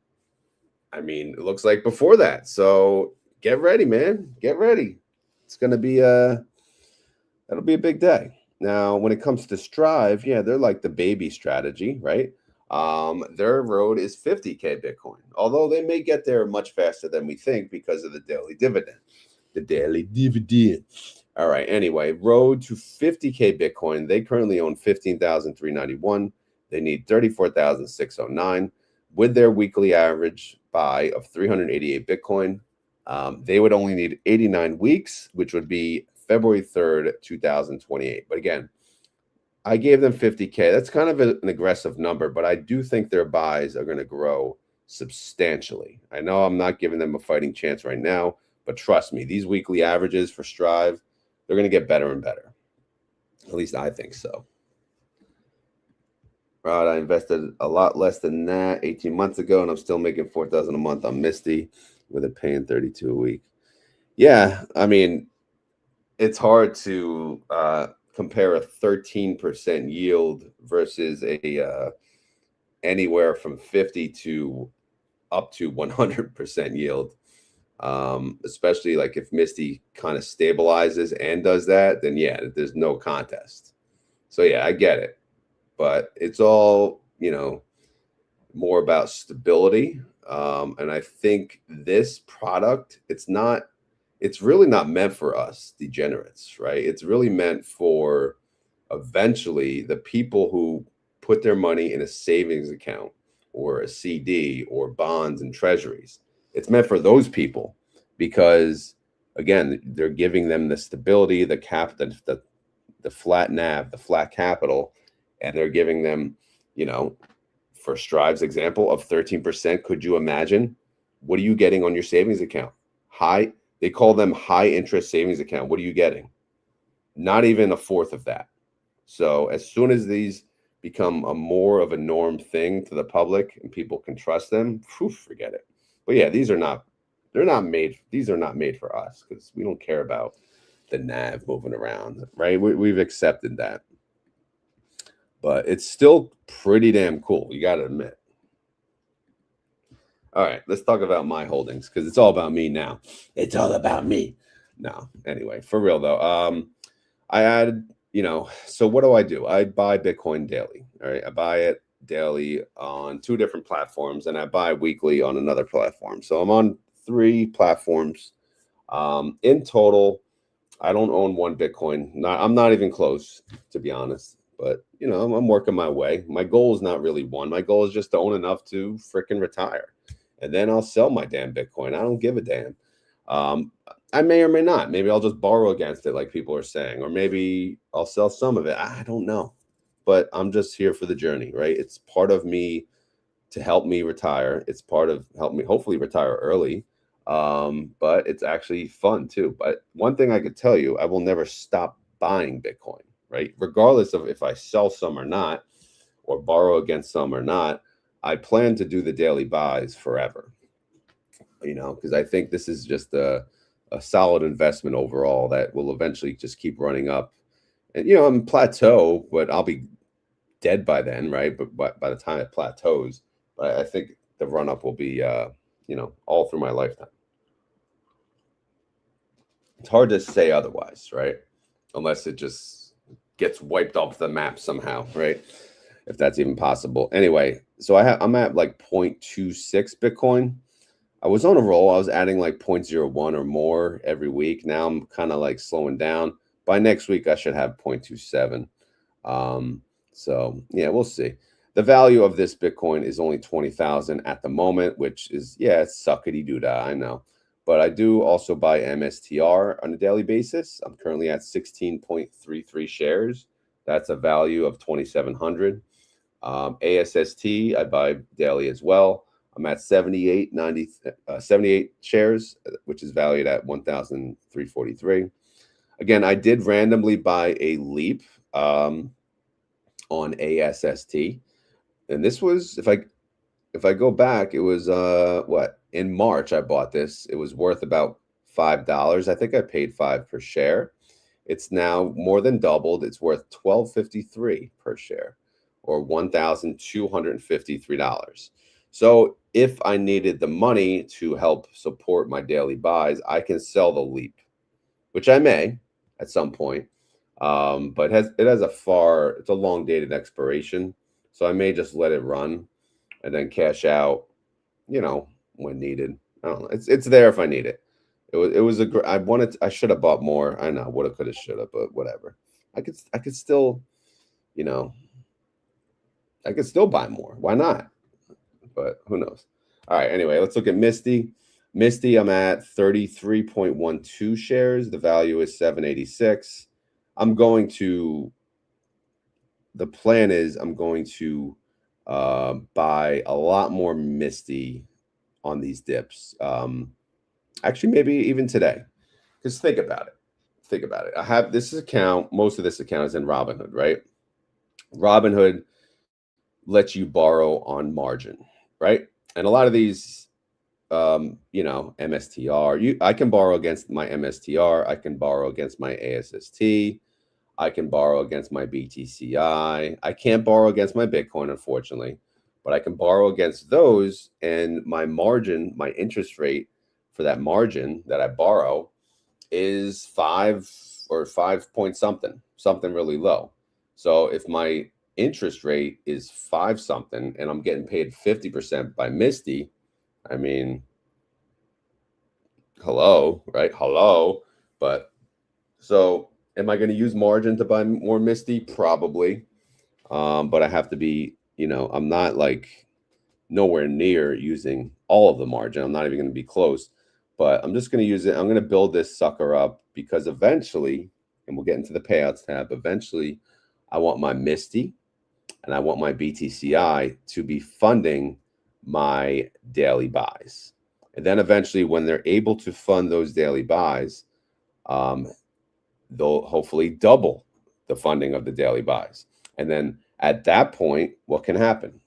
I mean, it looks like before that. So get ready, man. Get ready. It's going to be that'll be a big day. Now, when it comes to Strive, yeah, they're like the baby strategy, right? Their road is 50K Bitcoin, although they may get there much faster than we think because of the daily dividend. The daily dividend. All right. Anyway, road to 50K Bitcoin. They currently own 15,391. They need 34,609 with their weekly average buy of 388 Bitcoin. They would only need 89 weeks, which would be February 3rd, 2028. But again, I gave them 50K. That's kind of an aggressive number, but I do think their buys are going to grow substantially. I know I'm not giving them a fighting chance right now, but trust me, these weekly averages for Strive, they're going to get better and better. At least I think so. Right, I invested a lot less than that 18 months ago, and I'm still making 4,000 a month on Misty with it paying 32 a week. Yeah, I mean, it's hard to compare a 13% yield versus a anywhere from 50 to up to 100% yield. Especially like if Misty kind of stabilizes and does that, then yeah, there's no contest. So yeah, I get it, but it's all, more about stability. And I think this product, it's really not meant for us degenerates, right? It's really meant for eventually the people who put their money in a savings account or a CD or bonds and treasuries. It's meant for those people because, again, they're giving them the stability, the flat NAV, the flat capital, and they're giving them, for Strive's example of 13%. Could you imagine? What are you getting on your savings account? They call them high interest savings account. What are you getting? Not even a fourth of that. So as soon as these become a more of a norm thing to the public and people can trust them, forget it. But yeah, these are not made for us because we don't care about the NAV moving around, right? We've accepted that. But it's still pretty damn cool, you got to admit. All right, let's talk about my holdings because it's all about me now. It's all about me. No, anyway, for real though. I added, so what do? I buy Bitcoin daily. All right, I buy it daily on 2 different platforms, and I buy weekly on another platform. So I'm on 3 platforms. In total, I don't own 1 Bitcoin. I'm not even close, to be honest. But I'm working my way. My goal is not really 1. My goal is just to own enough to freaking retire. And then I'll sell my damn Bitcoin. I don't give a damn. I may or may not. Maybe I'll just borrow against it like people are saying. Or maybe I'll sell some of it. I don't know. But I'm just here for the journey, right? It's part of me to help me retire. It's part of help me hopefully retire early. But it's actually fun too. But one thing I could tell you, I will never stop buying Bitcoin, right? Regardless of if I sell some or not, or borrow against some or not. I plan to do the daily buys forever, because I think this is just a solid investment overall that will eventually just keep running up. And, I'm plateau, but I'll be dead by then, right? But by the time it plateaus, but I think the run up will be, all through my lifetime. It's hard to say otherwise, right? Unless it just gets wiped off the map somehow, right? If that's even possible. Anyway, so I'm at like 0.26 Bitcoin. I was on a roll. I was adding like 0.01 or more every week. Now I'm kind of like slowing down. By next week, I should have 0.27. So yeah, we'll see. The value of this Bitcoin is only 20,000 at the moment, which is, it's suckety doo-dah, I know. But I do also buy MSTR on a daily basis. I'm currently at 16.33 shares. That's a value of 2,700. ASST, I buy daily as well. I'm at 78 shares, which is valued at 1,343. Again, I did randomly buy a leap on ASST, and this was, if I go back, it was in March I bought this. It was worth about $5. I think I paid $5 per share. It's now more than doubled. It's worth $12.53 per share, or $1,253. So if I needed the money to help support my daily buys, I can sell the leap, which I may at some point. But it has it's a long dated expiration. So I may just let it run and then cash out, when needed. I don't know. It's there if I need it. I should have bought more. I know, woulda, coulda, shoulda, but whatever. I could still, I could still buy more. Why not? But who knows? All right. Anyway, let's look at Misty. Misty, I'm at 33.12 shares. The value is 786. The plan is I'm going to buy a lot more Misty on these dips. Actually, maybe even today. Because think about it. I have this account. Most of this account is in Robinhood, right? Robinhood lets you borrow on margin, right? And a lot of these, MSTR, I can borrow against my MSTR. I can borrow against my ASST. I can borrow against my BTCI. I can't borrow against my Bitcoin, unfortunately, but I can borrow against those. And my margin, my interest rate for that margin that I borrow is 5 or 5 point something really low. So if my interest rate is 5 something and I'm getting paid 50% by Misty, I mean, hello, right? Hello. But so am I going to use margin to buy more Misty? Probably. But I have to be, I'm not like nowhere near using all of the margin. I'm not even going to be close, but I'm just going to use it. I'm going to build this sucker up because eventually, and we'll get into the payouts tab, eventually I want my Misty and I want my BTCI to be funding my daily buys. And then eventually when they're able to fund those daily buys, they'll hopefully double the funding of the daily buys. And then at that point, what can happen?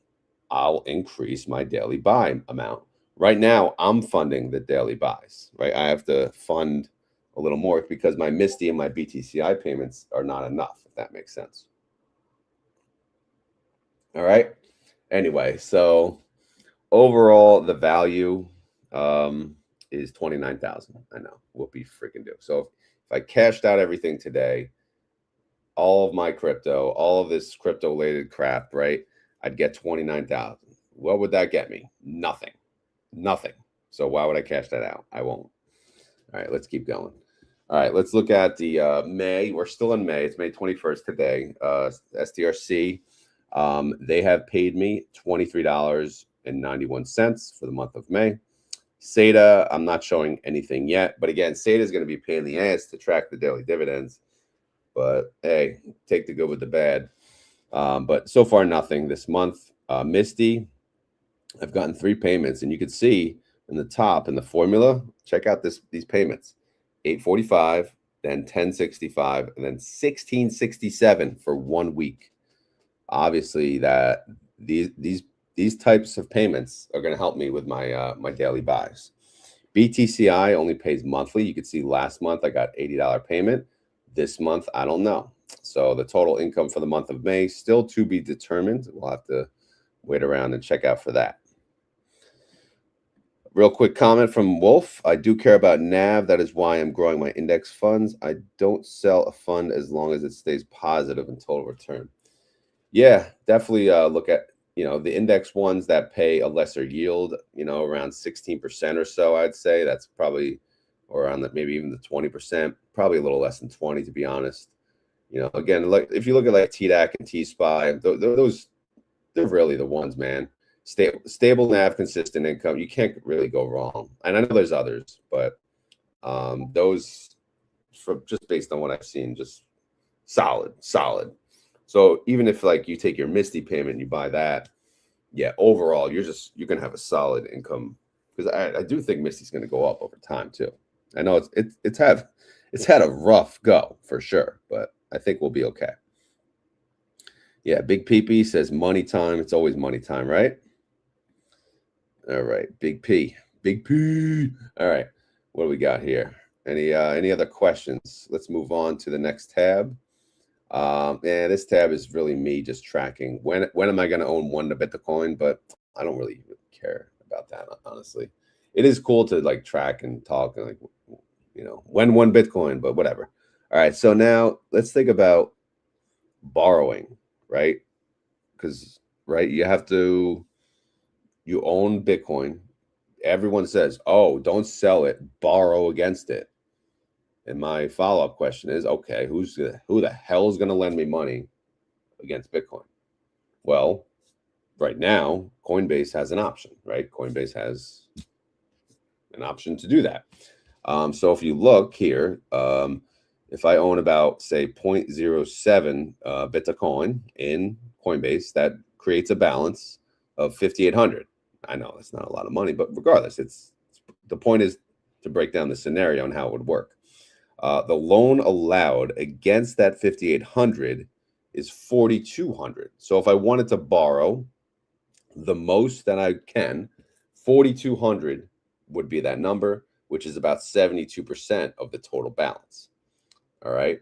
I'll increase my daily buy amount. Right now, I'm funding the daily buys, right? I have to fund a little more because my Misty and my BTCI payments are not enough, if that makes sense. All right. Anyway, so overall, the value is 29,000. I know, whoopee freaking do. So if I cashed out everything today, all of my crypto, all of this crypto related crap, right? I'd get 29,000. What would that get me? Nothing. Nothing. So why would I cash that out? I won't. All right, let's keep going. All right, let's look at the May. We're still in May. It's May 21st today. STRC, they have paid me $23.91 for the month of May. SATA, I'm not showing anything yet. But again, SATA is going to be a pain in the ass to track the daily dividends. But hey, take the good with the bad. But so far, nothing this month. Misty, I've gotten 3 payments, and you can see in the top in the formula, check out these payments: 845, then 1065, and then 1667 for 1 week. Obviously, that these types of payments are going to help me with my my daily buys. BTCI only pays monthly. You can see last month I got $80 payment. This month, I don't know. So the total income for the month of May still to be determined. We'll have to wait around and check out for that. Real quick comment from Wolf. I do care about NAV. That is why I'm growing my index funds. I don't sell a fund as long as it stays positive in total return. Yeah, definitely look at, the index ones that pay a lesser yield, around 16% or so, I'd say. That's probably, or around maybe even the 20%, probably a little less than 20, to be honest. Again, like if you look at like TDAC and T-SPY, those, they're really the ones, man. Stable NAV, consistent income. You can't really go wrong. And I know there's others, but those, just based on what I've seen, just solid. So even if like you take your Misty payment and you buy that, yeah, overall you're gonna have a solid income, because I do think Misty's gonna go up over time too. I know it's had a rough go for sure, but I think we'll be okay. Yeah, Big PP says money time. It's always money time, right? All right, Big P. All right, what do we got here? Any other questions? Let's move on to the next tab. This tab is really me just tracking when am I going to own one Bitcoin, but I don't really care about that, honestly. It is cool to like track and talk and like, when one Bitcoin, but whatever. All right, so now let's think about borrowing, right? Because you own Bitcoin. Everyone says, oh, don't sell it, borrow against it. And my follow-up question is, okay, who the hell is going to lend me money against Bitcoin? Well, right now, Coinbase has an option, right? Coinbase has an option to do that. So if you look here, if I own about, say, 0.07 Bitcoin in Coinbase, that creates a balance of 5,800. I know that's not a lot of money, but regardless, the point is to break down the scenario and how it would work. The loan allowed against that 5,800 is 4,200. So if I wanted to borrow the most that I can, 4,200 would be that number, which is about 72% of the total balance. All right.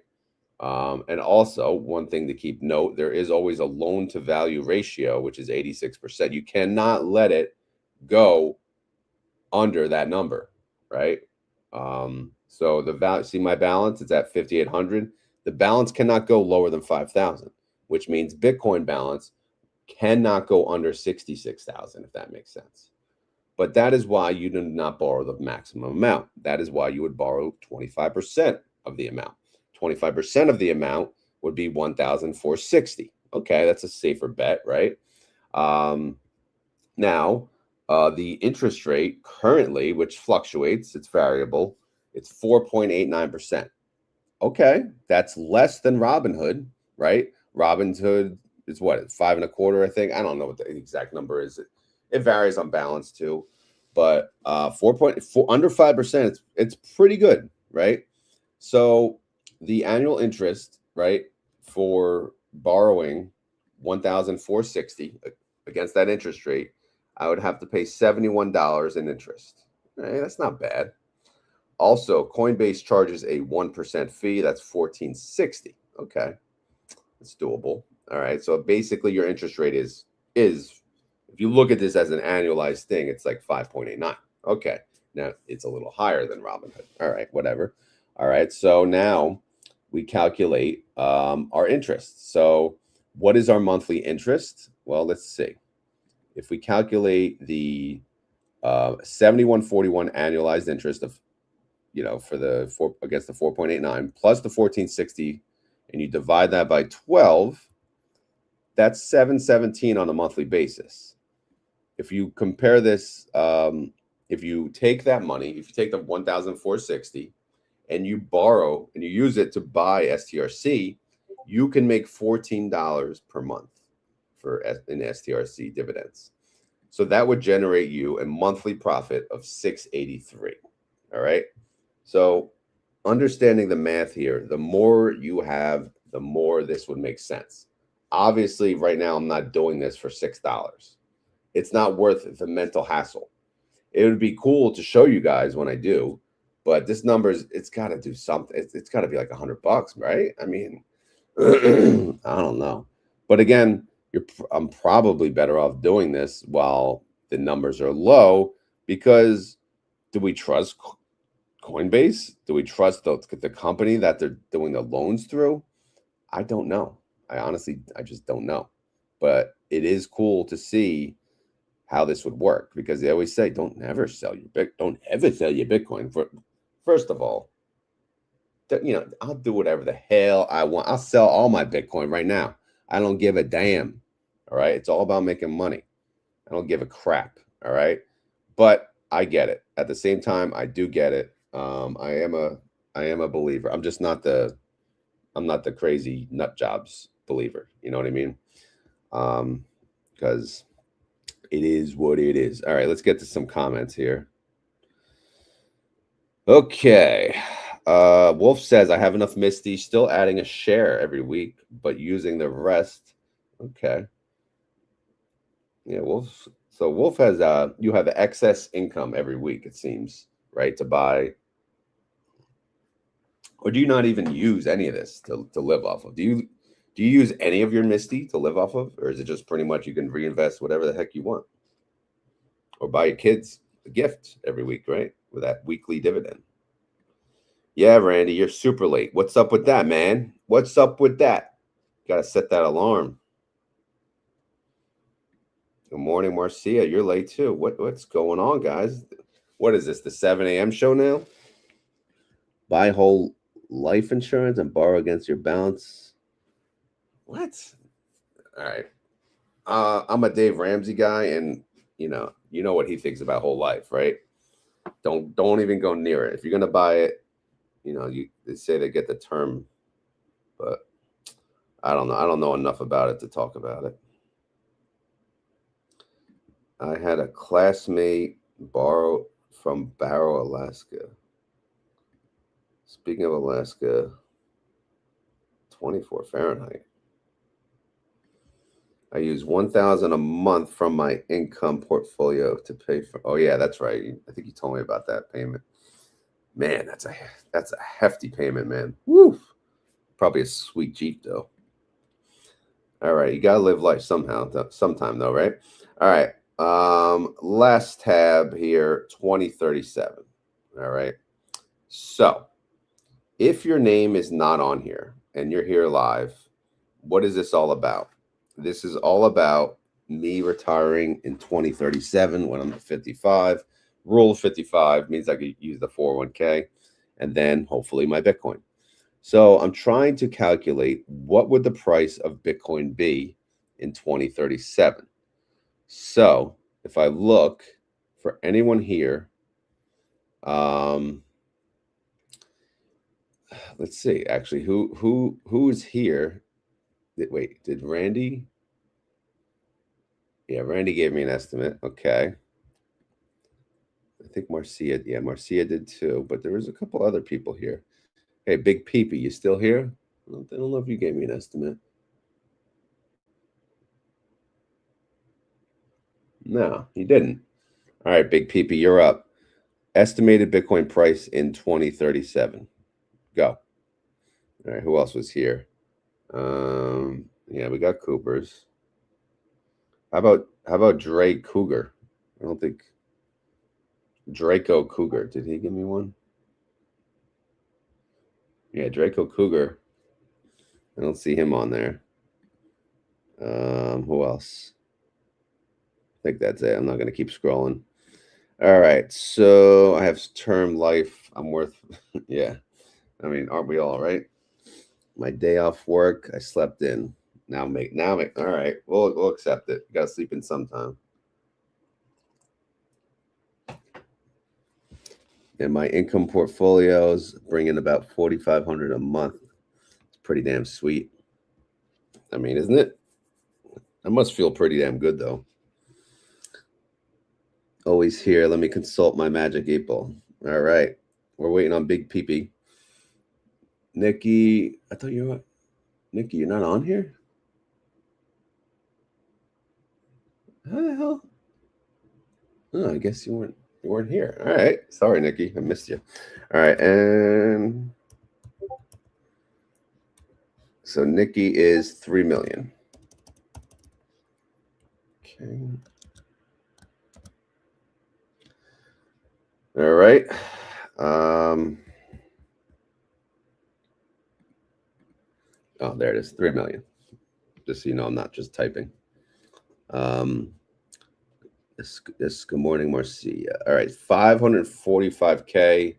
And also, one thing to keep note, there is always a loan to value ratio, which is 86%. You cannot let it go under that number, right? So the value, see my balance, it's at 5,800. The balance cannot go lower than 5,000, which means Bitcoin balance cannot go under 66,000, if that makes sense. But that is why you do not borrow the maximum amount. That is why you would borrow 25% of the amount. 25% of the amount would be 1,460. Okay, that's a safer bet, right? Now, the interest rate currently, which fluctuates, it's variable, it's 4.89%. Okay, that's less than Robinhood, right? Robinhood is what, 5.25%, I think. I don't know what the exact number is. It varies on balance too. but 4.4 under 5%, it's pretty good, right? So the annual interest, right, for borrowing 1,460 against that interest rate, I would have to pay $71 in interest. Right, that's not bad. Also, Coinbase charges a 1% fee. That's $14.60. Okay, it's doable. All right, so basically your interest rate is if you look at this as an annualized thing, it's like 5.89. Okay, now it's a little higher than Robinhood. All right, whatever. All right, so now we calculate our interest. So what is our monthly interest? Well, let's see. If we calculate the 71.41 annualized interest of, for the against the 4.89 plus the 14.60, and you divide that by 12, that's 717 on a monthly basis. If you compare this, if you take that money, if you take the 1,460 and you borrow and you use it to buy STRC, you can make $14 per month in STRC dividends. So that would generate you a monthly profit of $683. All right. So understanding the math here, the more you have, the more this would make sense. Obviously, right now, I'm not doing this for $6. It's not worth the mental hassle. It would be cool to show you guys when I do, but this number's, it's got to do something. It's got to be like $100, right? I mean, I don't know. But again, I'm probably better off doing this while the numbers are low, because do we trust Coinbase? Do we trust the company that they're doing the loans through? I don't know. I just don't know. But it is cool to see how this would work, because they always say, don't ever sell your don't ever sell your Bitcoin. First of all, I'll do whatever the hell I want. I'll sell all my Bitcoin right now. I don't give a damn. All right. It's all about making money. I don't give a crap. All right. But I get it. At the same time, I do get it. I am a believer. I'm not the crazy nut jobs believer. You know what I mean? Because it is what it is. All right, let's get to some comments here. Okay. Wolf says, I have enough Misty, still adding a share every week, but using the rest. Okay. Yeah, Wolf. So Wolf has you have excess income every week, it seems, right? To buy. Or do you not even use any of this to live off of? Do you use any of your Misty to live off of? Or is it just pretty much you can reinvest whatever the heck you want? Or buy your kids a gift every week, right? With that weekly dividend. Yeah, Randy, you're super late. What's up with that, man? What's up with that? Got to set that alarm. Good morning, Marcia. You're late too. What's going on, guys? What is this, the 7 a.m. show now? Buy whole life insurance and borrow against your balance. What? All right. I'm a Dave Ramsey guy, and you know what he thinks about whole life, right? Don't even go near it. If you're gonna buy it, they say they get the term, but I don't know. I don't know enough about it to talk about it. I had a classmate borrow from Barrow, Alaska. Speaking of Alaska, 24 Fahrenheit. I use $1,000 a month from my income portfolio to pay for. Oh yeah, that's right. I think you told me about that payment. Man, that's a hefty payment, man. Woo! Probably a sweet Jeep though. All right, you gotta live life sometime though, right? All right. Last tab here, 2037. All right. So if your name is not on here and you're here live, what is this all about? This is all about me retiring in 2037 when I'm 55. Rule of 55 means I could use the 401k and then hopefully my Bitcoin. So I'm trying to calculate what would the price of Bitcoin be in 2037. So if I look for anyone here, let's see, actually, who is here? Wait, did Randy? Yeah, Randy gave me an estimate. Okay. I think Marcia, yeah, Marcia did too, but there was a couple other people here. Hey, Big Peepee, you still here? I don't know if you gave me an estimate. No, you didn't. All right, Big Peepee, you're up. Estimated Bitcoin price in 2037. Go. All right, who else was here? Yeah, we got Cooper's. How about Dre Cougar? I don't think Draco Cougar. Did he give me one? Yeah, Draco Cougar. I don't see him on there. Who else? I think that's it. I'm not gonna keep scrolling. All right, so I have term life. I'm worth, yeah. I mean, aren't we all, right? My day off work, I slept in. Now make. All right, we'll accept it. You gotta sleep in sometime. And my income portfolios bring in about $4,500 a month. It's pretty damn sweet. I mean, isn't it? I must feel pretty damn good though. Always here. Let me consult my magic 8-ball. All right, we're waiting on Big Peepee. Nikki, I thought you were. Nikki, you're not on here? How the hell? Oh, I guess you weren't here. All right. Sorry, Nikki. I missed you. All right. And so Nikki is 3 million. Okay. All right. Oh, there it is. 3 million. Just so you know, I'm not just typing. This good morning, Marcia. All right, 545K.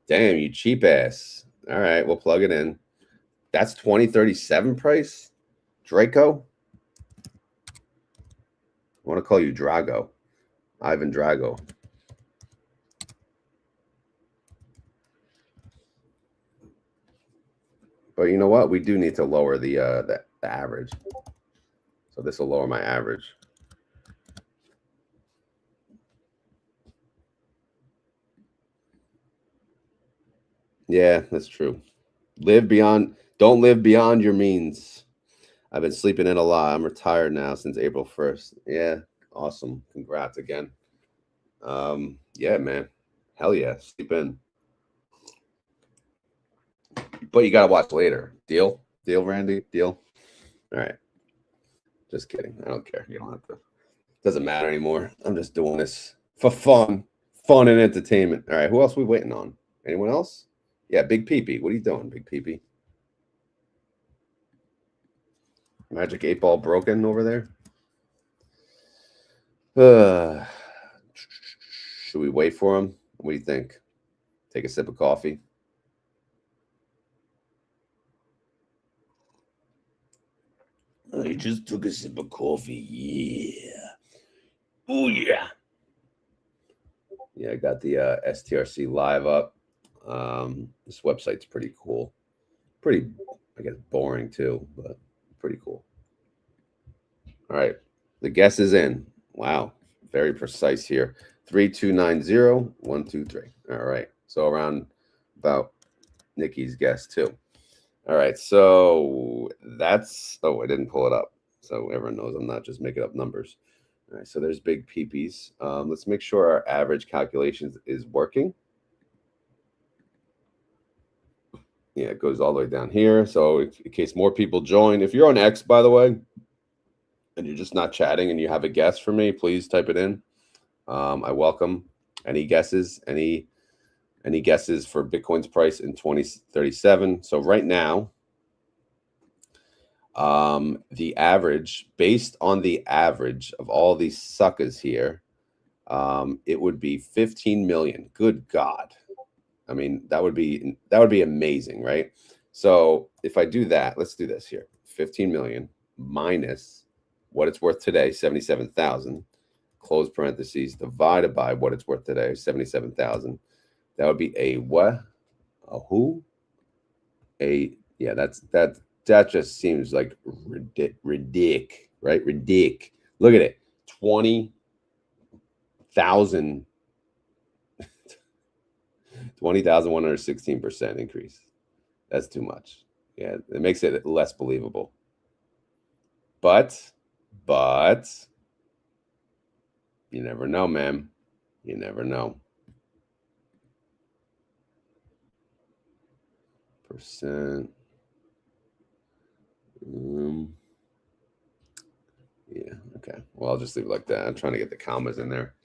Damn, you cheap ass. All right, we'll plug it in. That's 2037 price. Draco. I want to call you Drago. Ivan Drago. But you know what? We do need to lower the average. So this will lower my average. Yeah, that's true. Don't live beyond your means. I've been sleeping in a lot. I'm retired now since April 1st. Yeah, awesome. Congrats again. Yeah, man. Hell yeah. Sleep in. But you gotta watch later. Deal? Deal, Randy? Deal? All right. Just kidding. I don't care. You don't have to. Doesn't matter anymore. I'm just doing this for fun. Fun and entertainment. All right. Who else are we waiting on? Anyone else? Yeah, Big Peepee. What are you doing, Big Peepee? Magic 8-ball broken over there? Should we wait for him? What do you think? Take a sip of coffee. I just took a sip of coffee. Yeah. Oh, yeah. Yeah, I got the STRC live up. This website's pretty cool. Pretty, I guess, boring too, but pretty cool. All right. The guess is in. Wow. Very precise here. 3290 123. All right. So around about Nikki's guess too. All right. So that's, oh, I didn't pull it up. So everyone knows I'm not just making up numbers. All right. So there's Big Peepees. Let's make sure our average calculations is working. Yeah, it goes all the way down here. So in case more people join, if you're on X, by the way, and you're just not chatting and you have a guess for me, please type it in. I welcome any guesses, any guesses for Bitcoin's price in 2037. So right now, the average, based on the average of all these suckers here, it would be 15 million. Good God. I mean, that would be amazing, right? So if I do that, let's do this here. 15 million minus what it's worth today, 77,000, close parentheses, divided by what it's worth today, 77,000. That would be a what? A who? Yeah, that just seems like ridic, right? Ridic. Look at it. 20,000 20,116% increase. That's too much. Yeah, it makes it less believable. But you never know, man. You never know. Percent. Yeah, okay. Well, I'll just leave it like that. I'm trying to get the commas in there.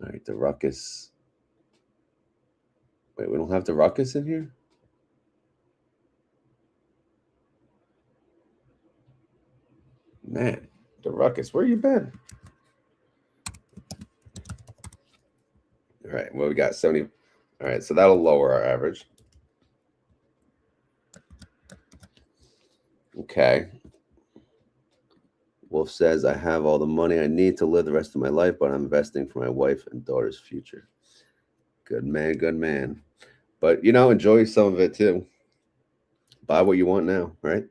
All right, the ruckus. Wait, we don't have the ruckus in here? Man, the ruckus, where you been? All right, well, we got 70. All right, so that'll lower our average. Okay. Wolf says, I have all the money I need to live the rest of my life, but I'm investing for my wife and daughter's future. Good man, good man. But, you know, enjoy some of it too. Buy what you want now, right?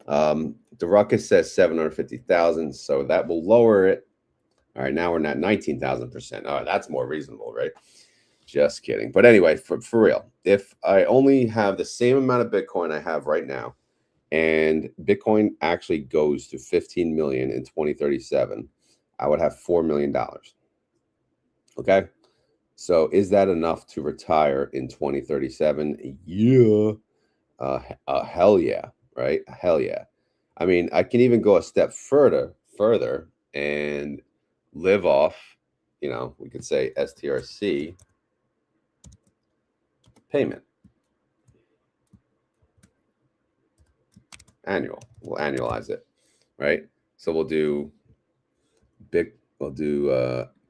The ruckus says 750,000, so that will lower it. All right, now we're at 19,000%. Oh, that's more reasonable, right? Just kidding. But anyway, for real, if I only have the same amount of Bitcoin I have right now, and Bitcoin actually goes to 15 million in 2037, I would have $4 million. Okay. So is that enough to retire in 2037? Yeah. Hell yeah. Right. Hell yeah. I mean, I can even go a step further and live off, you know, we could say STRC payment. Annual. We'll annualize it, right? So we'll do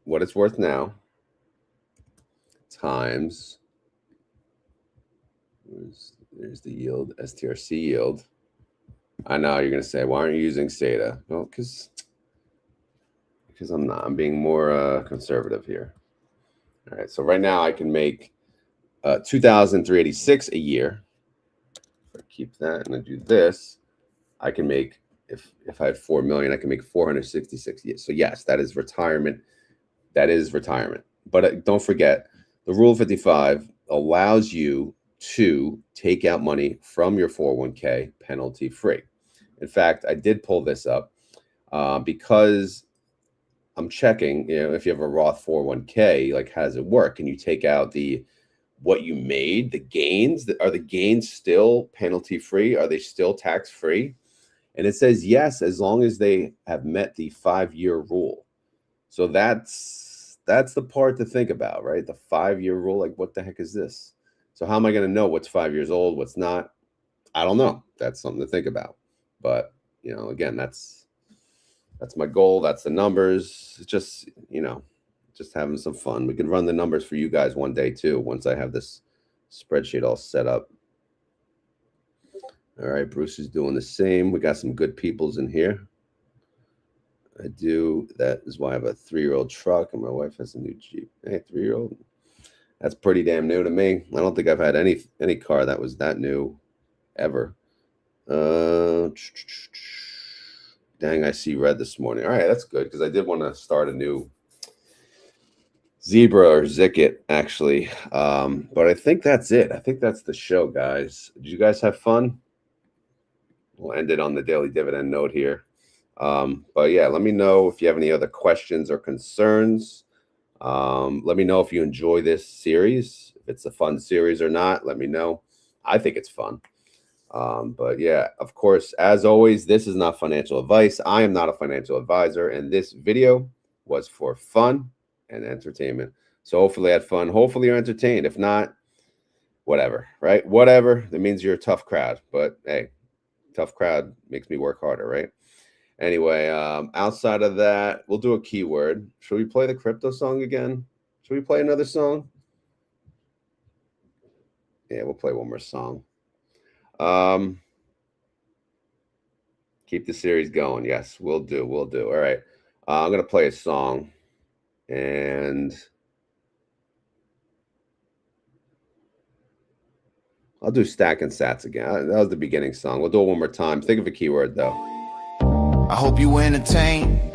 what it's worth now times, there's the yield, STRC yield. I know you're going to say, why aren't you using SATA? Well, because I'm not. I'm being more conservative here. All right, so right now I can make $2,386 a year. If I keep that and I do this, I can make, if I had 4 million, I can make 466 years. So yes, that is retirement. That is retirement. But don't forget, the Rule 55 allows you to take out money from your 401k penalty free. In fact, I did pull this up because I'm checking, you know, if you have a Roth 401k, like how does it work? Can you take out what you made, the gains? Are the gains still penalty free? Are they still tax free? And it says yes, as long as they have met the 5-year rule. So that's the part to think about, right? The 5-year rule, like what the heck is this? So how am I going to know what's 5 years old, what's not? I don't know. That's something to think about. But, you know, again, that's my goal. That's the numbers. It's just, you know, just having some fun. We can run the numbers for you guys one day too, once I have this spreadsheet all set up. All right, Bruce is doing the same. We got some good peoples in here. I do. That is why I have a 3-year-old truck, and my wife has a new Jeep. Hey, 3-year-old. That's pretty damn new to me. I don't think I've had any car that was that new ever. Dang, I see red this morning. All right, that's good, because I did want to start a new Zebra or Zicket, actually. But I think that's it. I think that's the show, guys. Did you guys have fun? We'll end it on the daily dividend note here. But yeah, let me know if you have any other questions or concerns. Let me know if you enjoy this series, if it's a fun series or not. Let me know. I think it's fun. But yeah, of course, as always, this is not financial advice. I am not a financial advisor, and this video was for fun and entertainment. So hopefully you had fun. Hopefully you're entertained. If not, whatever, right? Whatever. That means you're a tough crowd. But hey, tough crowd makes me work harder, right? Anyway, outside of that, we'll do a keyword. Should we play the crypto song again? Should we play another song? Yeah, we'll play one more song. Keep the series going. Yes, we'll do. We'll do. All right. I'm going to play a song, and I'll do Stack and Sats again. That was the beginning song. We'll do it one more time. Think of a keyword, though.
I hope you entertain.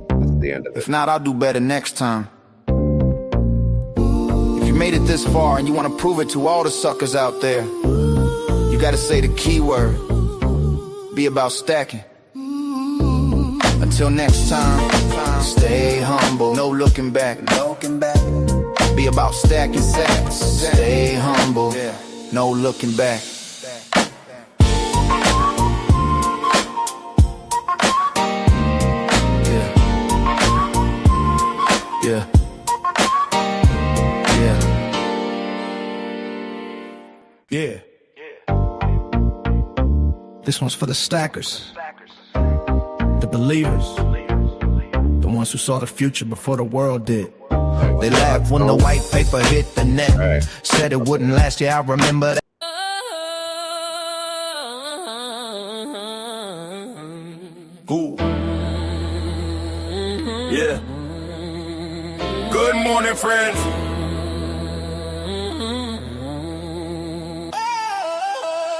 That's the end of it.
If not, I'll do better next time. If you made it this far and you want to prove it to all the suckers out there, you got to say the keyword. Be about stacking. Until next time, stay humble, no looking back. Be about stacking sats. Stay humble, no looking back. Yeah. This one's for the stackers, the believers, the ones who saw the future before the world did. They laughed when the white paper hit the net. Said it wouldn't last, yeah, I remember that.
Ooh. Yeah. Good morning, friends.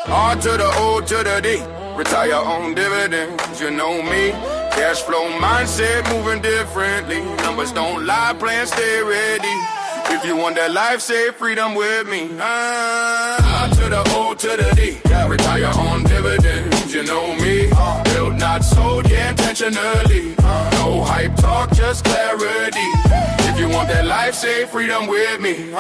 R to the O to the D. Retire on dividends, you know me. Cash flow mindset moving differently. Numbers don't lie, plans stay ready. If you want that life, say freedom with me. R to the O to the D. Retire on dividends, you know me. Built, not sold, yeah, intentionally. No hype talk, just clarity. If you want that life, say freedom with me.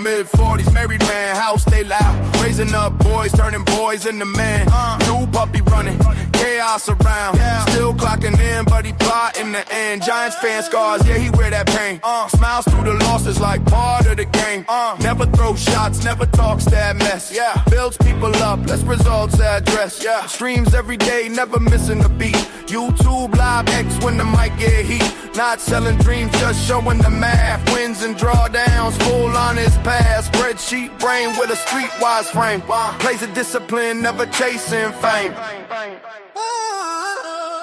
Mid-40s, married man, house stay loud. Raising up boys, turning boys into men. New puppy running, chaos around. Still clocking in, but he plotting the end. Giants fan scars, yeah, he wear that pain. Smiles through the losses like part of the game. Never throw shots, never talks that mess. Builds people up, less results address. Streams every day, never missing a beat. YouTube live X when the mic get heat. Not selling dreams, just showing the math. Wins and drawdowns, full on his path. Spreadsheet brain with a streetwise frame. Plays of discipline, never chasing fame.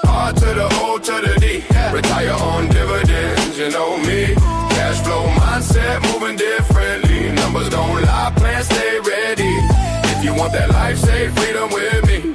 R to the O to the D. Retire on dividends, you know me. Cash flow mindset moving differently. Numbers don't lie, plans stay ready. If you want that life, say freedom with me.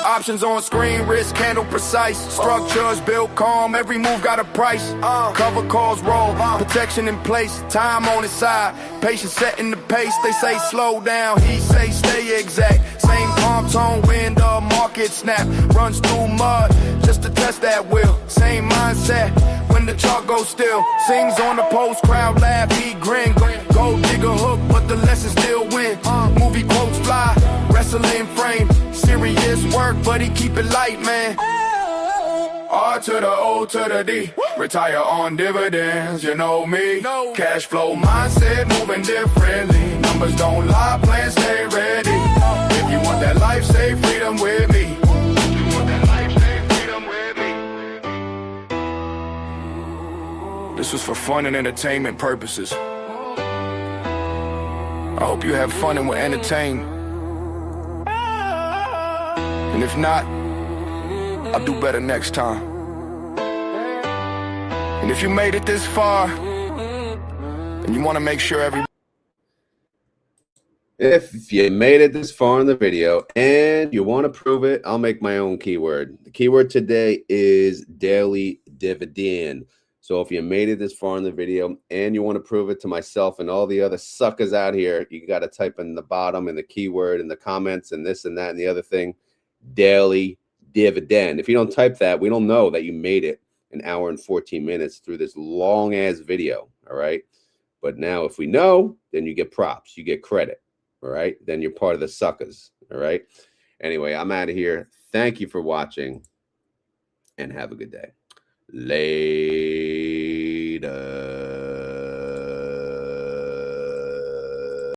Options on screen, risk handle precise. Structures built calm, every move got a price. Cover calls roll, protection in place. Time on his side, patience setting the pace. They say slow down, he say stay exact. Same palm tone when the market snap. Runs through mud just to test that will. Same mindset when the chart goes still. Sings on the post, crowd laugh, he grin. Go dig a hook, but the lesson still win. Movie quotes fly, wrestling frame. Serious work, but he keep it light, man. R to the O to the D. Retire on dividends, you know me. Cash flow mindset moving differently. Numbers don't lie, plans stay ready. If you want that life, say freedom with me. If you want that life, say freedom with me. This was for fun and entertainment purposes. I hope you have fun and were entertained. And if not, I'll do better next time. And if you made it this far, then you want to make sure everybody...
If you made it this far in the video and you want to prove it, I'll make my own keyword. The keyword today is daily dividend. So if you made it this far in the video and you want to prove it to myself and all the other suckers out here, you got to type in the bottom and the keyword in the comments and this and that and the other thing. Daily dividend. If you don't type that, we don't know that you made it an hour and 14 minutes through this long ass video. All right. But now if we know, then you get props, you get credit. All right. Then you're part of the suckers. All right. Anyway, I'm out of here. Thank you for watching and have a good day. Later.